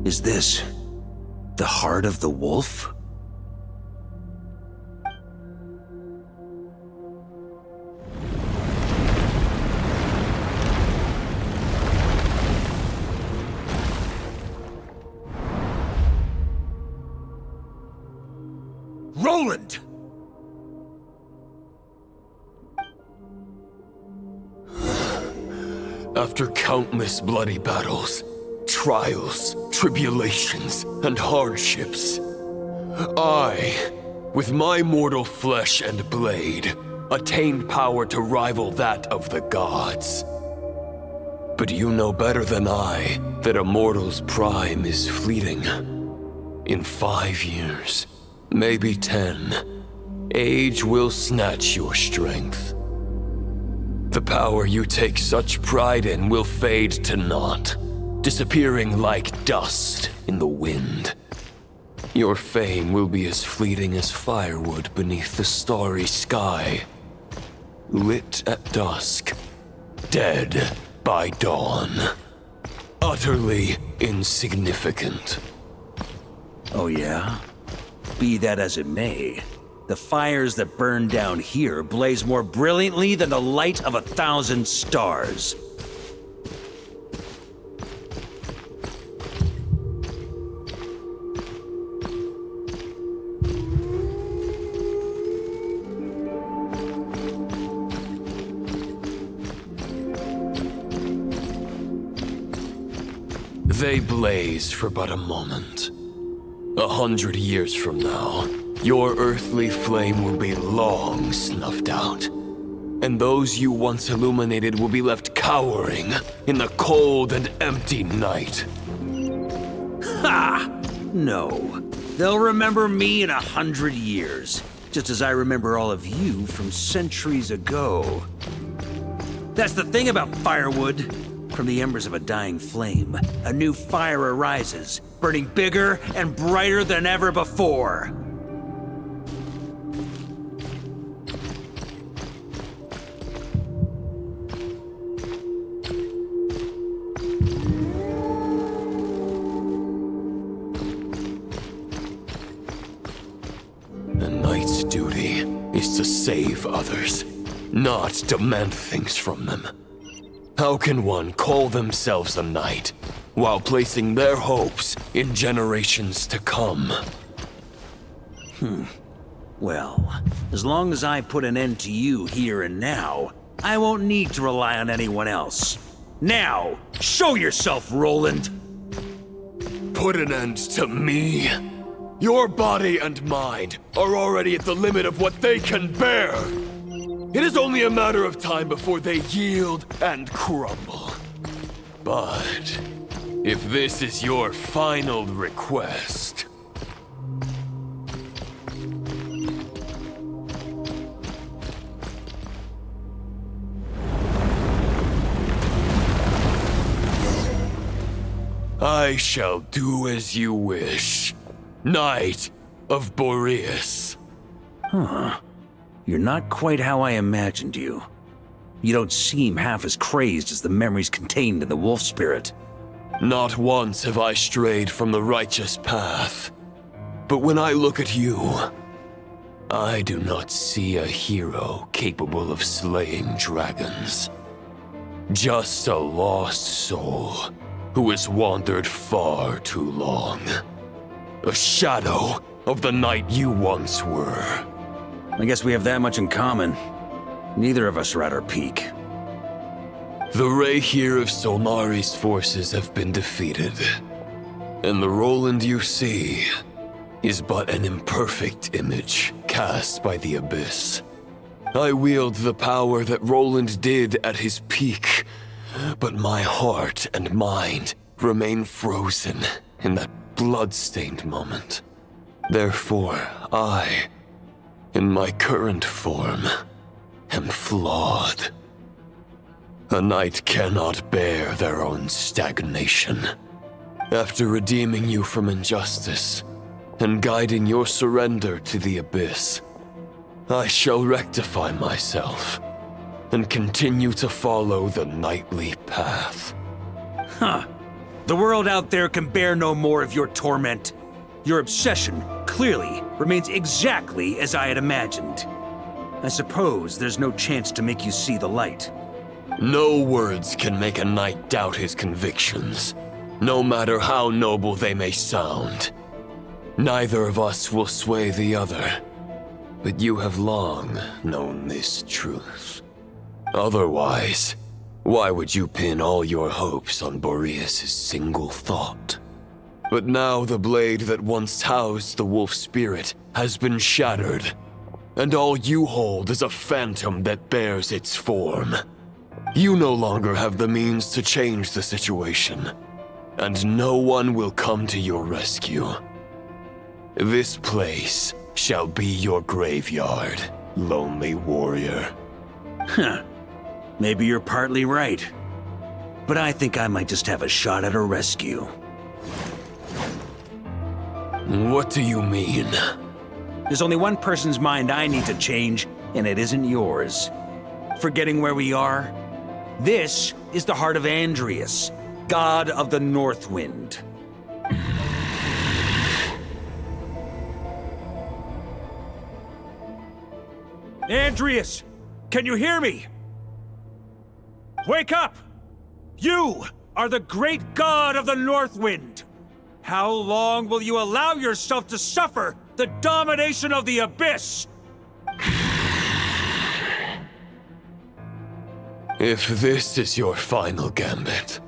Is this the heart of the wolf? Roland! After countless bloody battles, trials, tribulations, and hardships, I, with my mortal flesh and blade, attained power to rival that of the gods. But you know better than I that a mortal's prime is fleeting. In 5 years, maybe 10, age will snatch your strength. The power you take such pride in will fade to naught, disappearing like dust in the wind. Your fame will be as fleeting as firewood beneath the starry sky, lit at dusk, dead by dawn. Utterly insignificant. Oh yeah? Be that as it may, the fires that burn down here blaze more brilliantly than the light of 1,000 stars. They blaze for but a moment. 100 years from now, your earthly flame will be long snuffed out. And those you once illuminated will be left cowering in the cold and empty night. Ha! No. They'll remember me in 100 years, just as I remember all of you from centuries ago. That's the thing about firewood. From the embers of a dying flame, a new fire arises, burning bigger and brighter than ever before. A knight's duty is to save others, not demand things from them. How can one call themselves a knight while placing their hopes in generations to come? Well, as long as I put an end to you here and now, I won't need to rely on anyone else. Now, show yourself, Roland! Put an end to me? Your body and mind are already at the limit of what they can bear. It is only a matter of time before they yield and crumble. But if this is your final request... I shall do as you wish, Knight of Boreas. Huh. You're not quite how I imagined you. You don't seem half as crazed as the memories contained in the wolf spirit. Not once have I strayed from the righteous path. But when I look at you, I do not see a hero capable of slaying dragons. Just a lost soul who has wandered far too long. A shadow of the knight you once were. I guess we have that much in common. Neither of us are at our peak. The ray here of Solmari's forces have been defeated. And the Roland you see is but an imperfect image cast by the Abyss. I wield the power that Roland did at his peak, but my heart and mind remain frozen in that blood-stained moment. Therefore, I, in my current form, am flawed. A knight cannot bear their own stagnation. After redeeming you from injustice and guiding your surrender to the Abyss, I shall rectify myself and continue to follow the knightly path. Huh. The world out there can bear no more of your torment. Your obsession, clearly, remains exactly as I had imagined. I suppose there's no chance to make you see the light. No words can make a knight doubt his convictions, no matter how noble they may sound. Neither of us will sway the other, but you have long known this truth. Otherwise, why would you pin all your hopes on Boreas' single thought? But now the blade that once housed the wolf spirit has been shattered, and all you hold is a phantom that bears its form. You no longer have the means to change the situation, and no one will come to your rescue. This place shall be your graveyard, lonely warrior. Huh. Maybe you're partly right. But I think I might just have a shot at a rescue. What do you mean? There's only one person's mind I need to change, and it isn't yours. Forgetting where we are? This is the heart of Andrias, god of the North Wind. Andrias! Can you hear me? Wake up! You are the great god of the North Wind! How long will you allow yourself to suffer the domination of the Abyss? If this is your final gambit,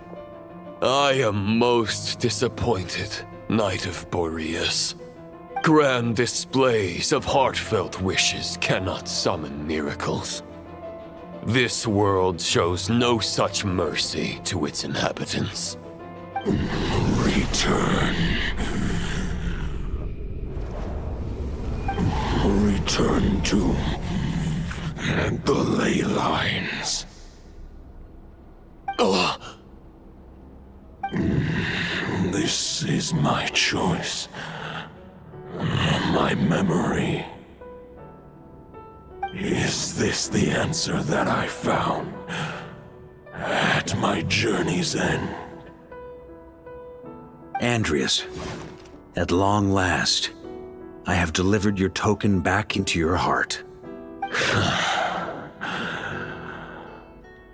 I am most disappointed, Knight of Boreas. Grand displays of heartfelt wishes cannot summon miracles. This world shows no such mercy to its inhabitants. Return. Return to the ley lines. This is my choice. My memory. Is this the answer that I found at my journey's end? Andrias, at long last, I have delivered your token back into your heart.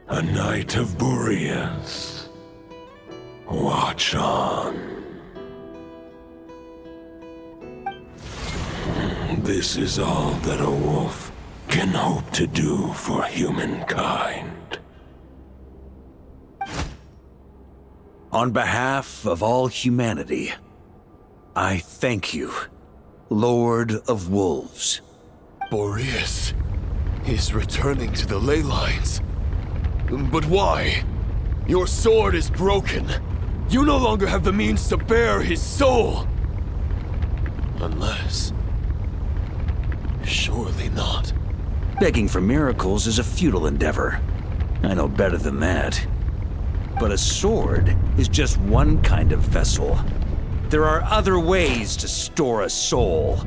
A Knight of Boreas. Watch on. This is all that a wolf can hope to do for humankind. On behalf of all humanity, I thank you, Lord of Wolves. Boreas is returning to the ley lines. But why? Your sword is broken. You no longer have the means to bear his soul. Unless... surely not. Begging for miracles is a futile endeavor. I know better than that. But a sword is just one kind of vessel. There are other ways to store a soul.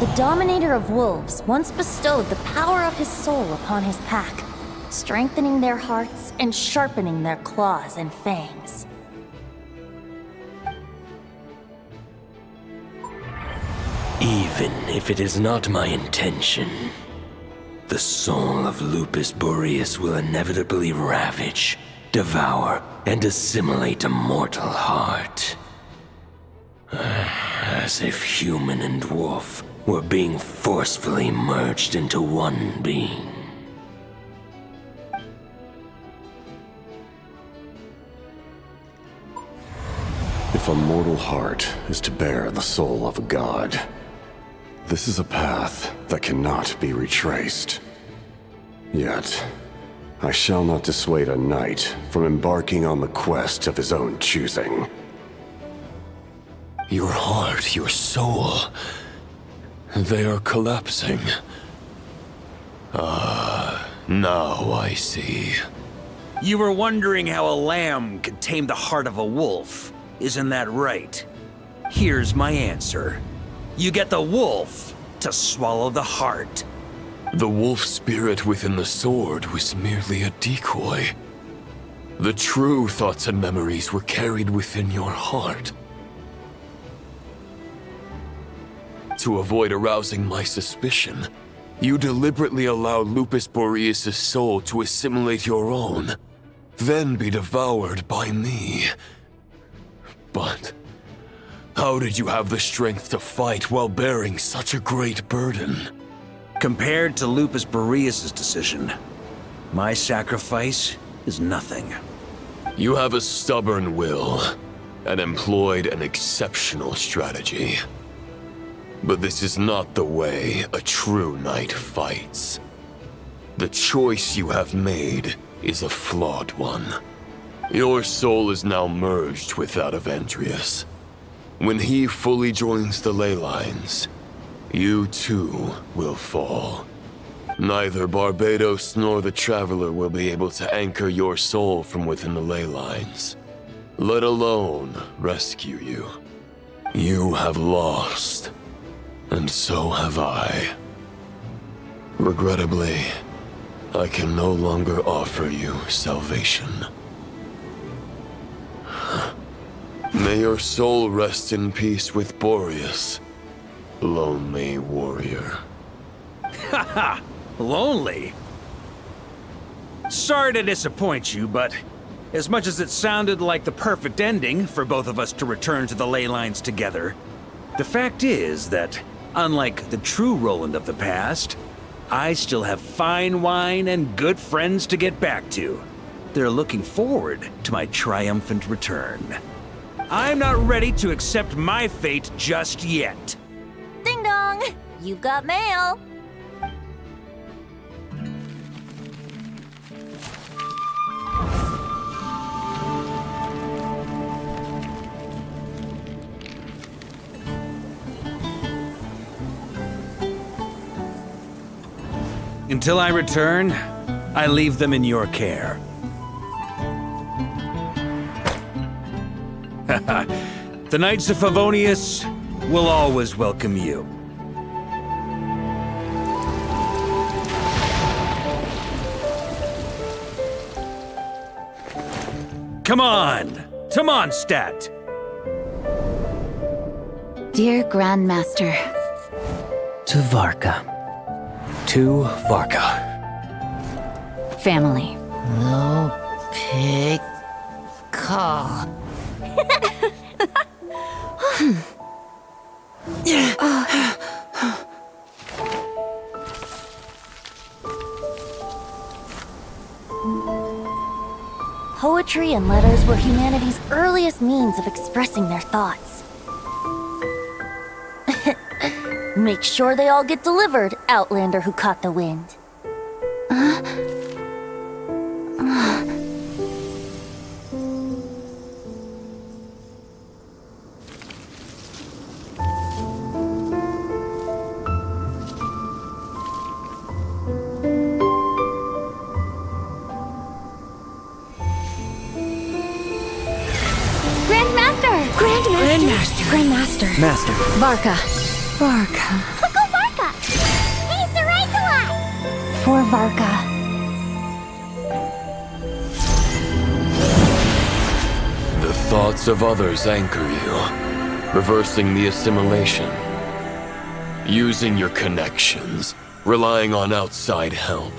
The Dominator of Wolves once bestowed the power of his soul upon his pack, strengthening their hearts and sharpening their claws and fangs. Even if it is not my intention, the soul of Lupus Boreas will inevitably ravage, devour, and assimilate a mortal heart. As if human and wolf were being forcefully merged into one being. If a mortal heart is to bear the soul of a god, this is a path that cannot be retraced. Yet, I shall not dissuade a knight from embarking on the quest of his own choosing. Your heart, your soul... they are collapsing. Now I see. You were wondering how a lamb could tame the heart of a wolf, isn't that right? Here's my answer. You get the wolf to swallow the heart. The wolf spirit within the sword was merely a decoy. The true thoughts and memories were carried within your heart. To avoid arousing my suspicion, you deliberately allowed Lupus Boreas' soul to assimilate your own, then be devoured by me. But how did you have the strength to fight while bearing such a great burden? Compared to Lupus Boreas' decision, my sacrifice is nothing. You have a stubborn will, and employed an exceptional strategy. But this is not the way a true knight fights. The choice you have made is a flawed one. Your soul is now merged with that of Andreas. When he fully joins the ley lines, you too will fall. Neither Barbados nor the Traveler will be able to anchor your soul from within the ley lines, let alone rescue you. You have lost, and so have I. Regrettably, I can no longer offer you salvation. May your soul rest in peace with Boreas, lonely warrior. Haha! Lonely? Sorry to disappoint you, but as much as it sounded like the perfect ending for both of us to return to the ley lines together, the fact is that, unlike the true Roland of the past, I still have fine wine and good friends to get back to. They're looking forward to my triumphant return. I'm not ready to accept my fate just yet. Ding dong! You've got mail! Until I return, I leave them in your care. The Knights of Favonius will always welcome you. Come on! To Mondstadt! Dear Grandmaster. To Varka. To Varka. Family. No pig call. Poetry and letters were humanity's earliest means of expressing their thoughts. Make sure they all get delivered, Outlander who caught the wind. Grandmaster. Master. Varka. Go Varka! Hey, Sarai! For Varka. The thoughts of others anchor you, reversing the assimilation. Using your connections, relying on outside help.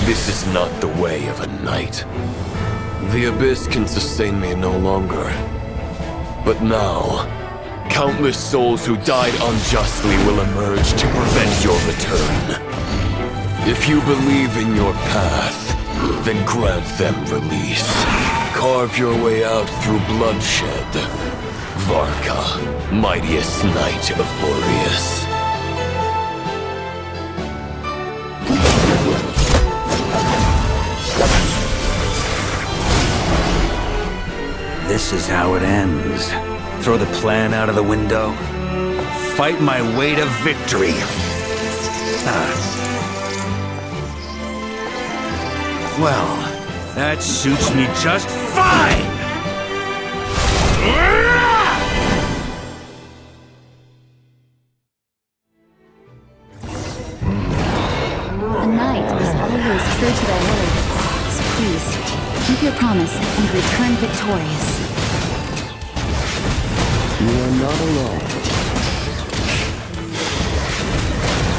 This is not the way of a knight. The Abyss can sustain me no longer. But now, countless souls who died unjustly will emerge to prevent your return. If you believe in your path, then grant them release. Carve your way out through bloodshed. Varka, mightiest knight of Boreas. This is how it ends. Throw the plan out of the window. Fight my way to victory. Well, that suits me just fine! A knight is always true to their word. So please, keep your promise and return victorious. You are not alone.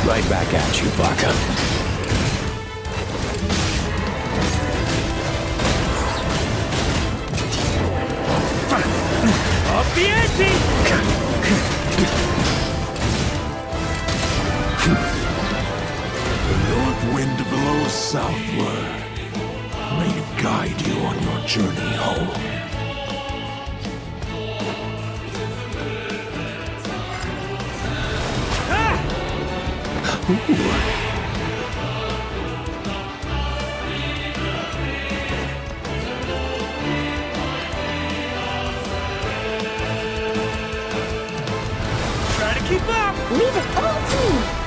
Right back at you, Varka. Up the ante! The north wind blows southward. May it guide you on your journey home. Try to keep up! Leave it all to me!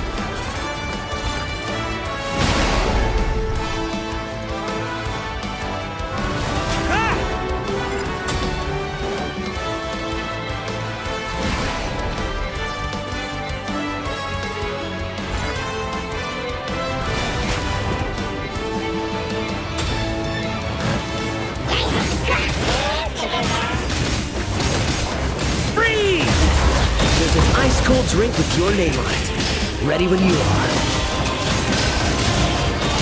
There's an ice-cold drink with your name on it. Ready when you are.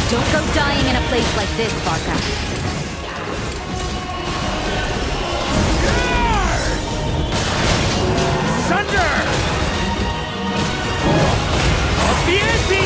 Don't go dying in a place like this, Varka. Thunder! Off the ante!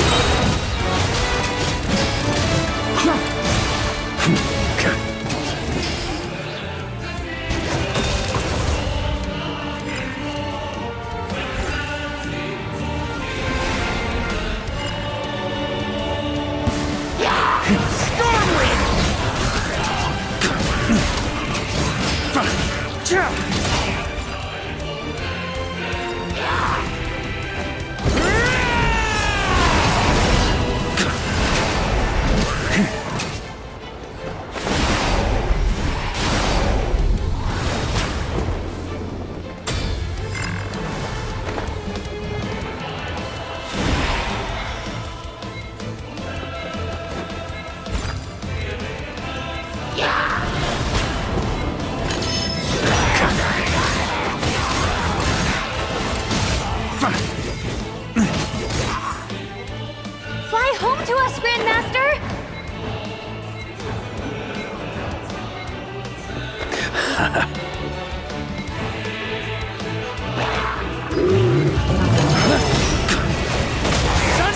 Fly home to us, Grandmaster!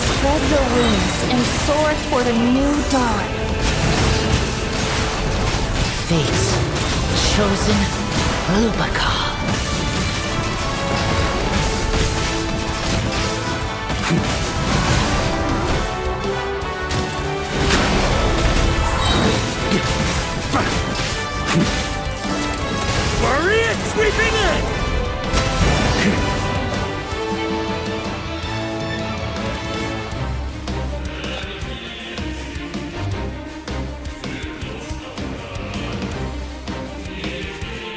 Spread your wings and soar toward a new dawn. Fate's chosen Lupaca. Warrior sweeping in!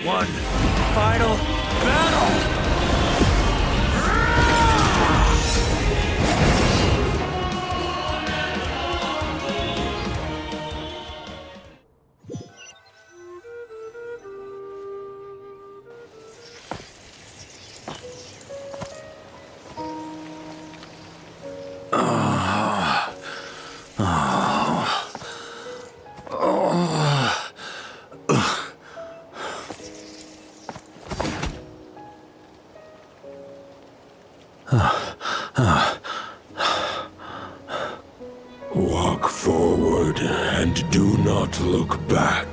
One final battle! Walk forward and do not look back.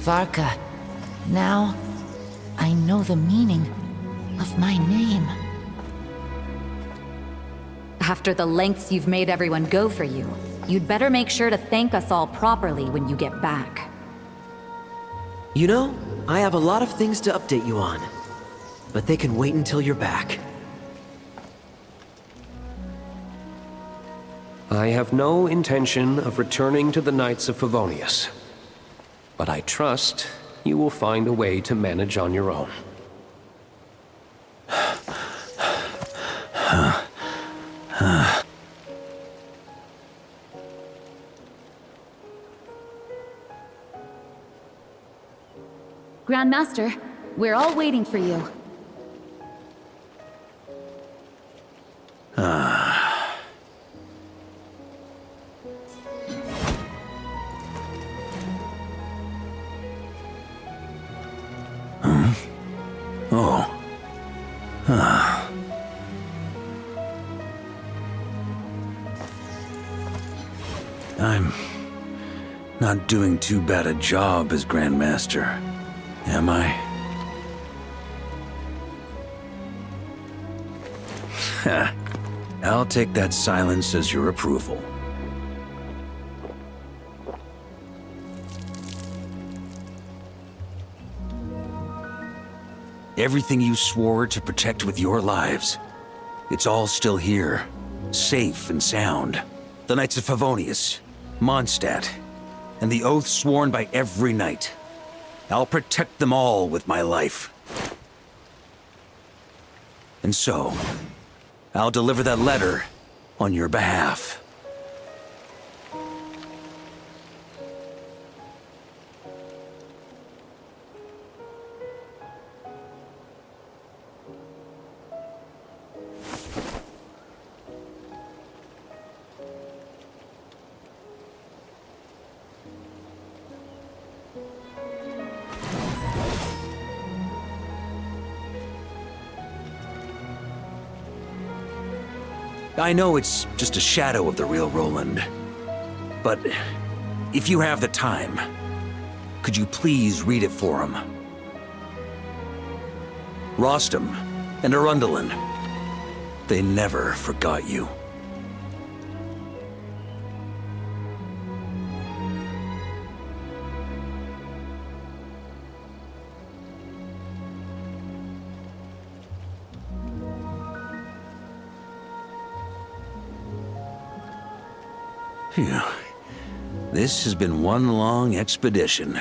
Varka, now I know the meaning of my name. After the lengths you've made everyone go for you, you'd better make sure to thank us all properly when you get back. You know, I have a lot of things to update you on, but they can wait until you're back. I have no intention of returning to the Knights of Favonius, but I trust you will find a way to manage on your own. Grandmaster, we're all waiting for you. I'm not doing too bad a job as Grandmaster, am I? I'll take that silence as your approval. Everything you swore to protect with your lives, it's all still here, safe and sound. The Knights of Favonius, Mondstadt, and the oath sworn by every knight. I'll protect them all with my life. And so, I'll deliver that letter on your behalf. I know it's just a shadow of the real Roland, but if you have the time, could you please read it for him? Rostam and Arundelen, they never forgot you. Phew. This has been one long expedition.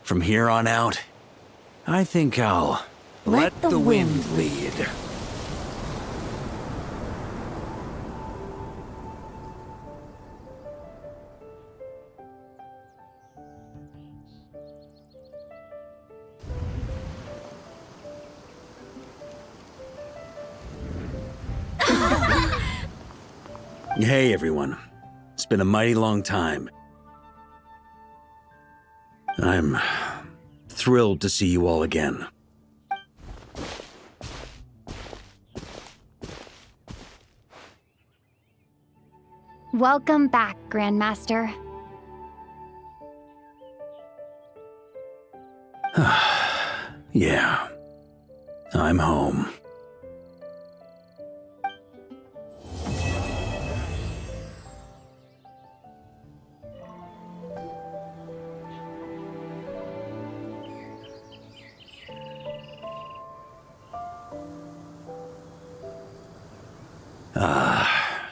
From here on out, I think I'll let the wind lead. Hey everyone, it's been a mighty long time. I'm thrilled to see you all again. Welcome back, Grandmaster. Yeah, I'm home.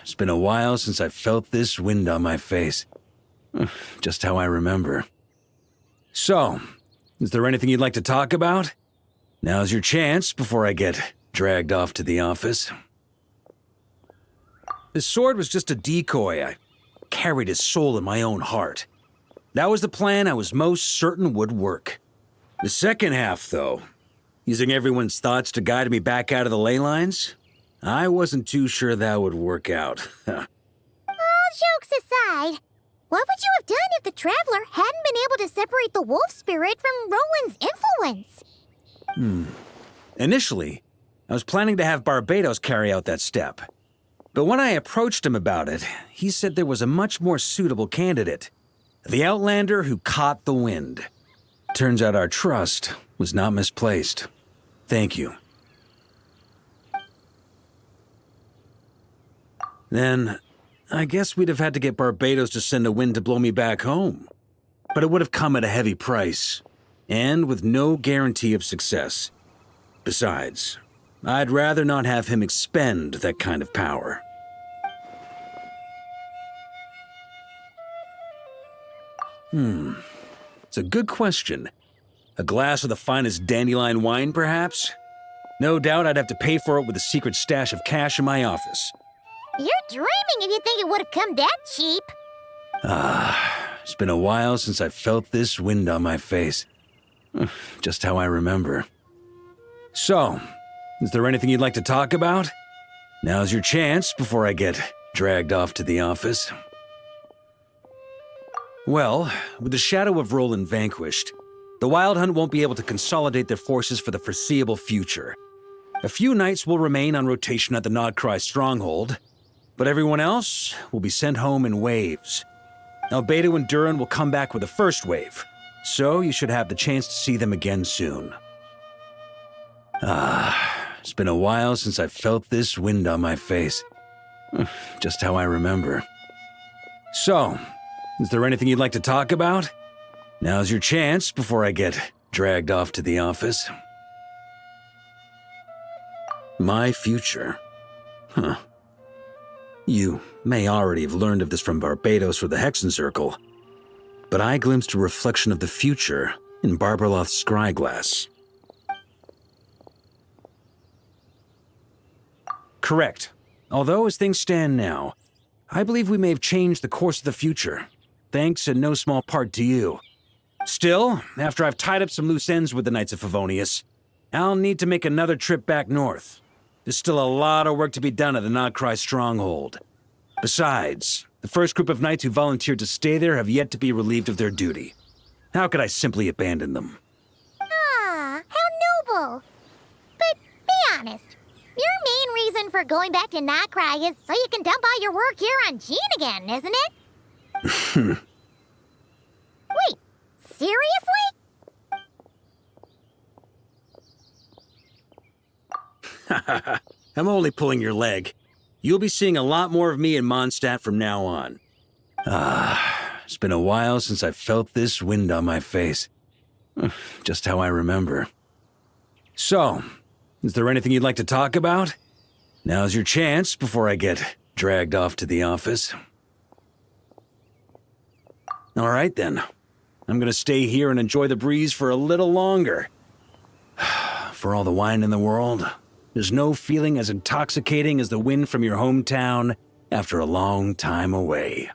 It's been a while since I felt this wind on my face. Just how I remember. So, is there anything you'd like to talk about? Now's your chance before I get dragged off to the office. This sword was just a decoy. I carried his soul in my own heart. That was the plan I was most certain would work. The second half, though, using everyone's thoughts to guide me back out of the ley lines, I wasn't too sure that would work out. All jokes aside, what would you have done if the Traveler hadn't been able to separate the wolf spirit from Roland's influence? Initially, I was planning to have Barbados carry out that step. But when I approached him about it, he said there was a much more suitable candidate. The Outlander who caught the wind. Turns out our trust was not misplaced. Thank you. Then, I guess we'd have had to get Barbados to send a wind to blow me back home. But it would have come at a heavy price, and with no guarantee of success. Besides, I'd rather not have him expend that kind of power. It's a good question. A glass of the finest dandelion wine, perhaps? No doubt I'd have to pay for it with a secret stash of cash in my office. You're dreaming if you think it would have come that cheap. It's been a while since I felt this wind on my face. Just how I remember. So, is there anything you'd like to talk about? Now's your chance before I get dragged off to the office. Well, with the shadow of Roland vanquished, The Wild Hunt won't be able to consolidate their forces for the foreseeable future. A few knights will remain on rotation at the Nodcry stronghold, but everyone else will be sent home in waves. Albedo and Durin will come back with the first wave, so you should have the chance to see them again soon. It's been a while since I felt this wind on my face. Just how I remember. So, is there anything you'd like to talk about? Now's your chance before I get dragged off to the office. My future? Huh. You may already have learned of this from Barbados or the Hexen Circle, but I glimpsed a reflection of the future in Barbarloth's scryglass. Correct. Although, as things stand now, I believe we may have changed the course of the future, thanks in no small part to you. Still, after I've tied up some loose ends with the Knights of Favonius, I'll need to make another trip back north. There's still a lot of work to be done at the Nodcry stronghold. Besides, the first group of knights who volunteered to stay there have yet to be relieved of their duty. How could I simply abandon them? Ah, how noble. But be honest, your main reason for going back to Nodcry is so you can dump all your work here on Jean again, isn't it? Wait, seriously? I'm only pulling your leg. You'll be seeing a lot more of me in Mondstadt from now on. It's been a while since I felt this wind on my face. Just how I remember. So, is there anything you'd like to talk about? Now's your chance before I get dragged off to the office. All right then. I'm gonna stay here and enjoy the breeze for a little longer. For all the wine in the world, there's no feeling as intoxicating as the wind from your hometown after a long time away.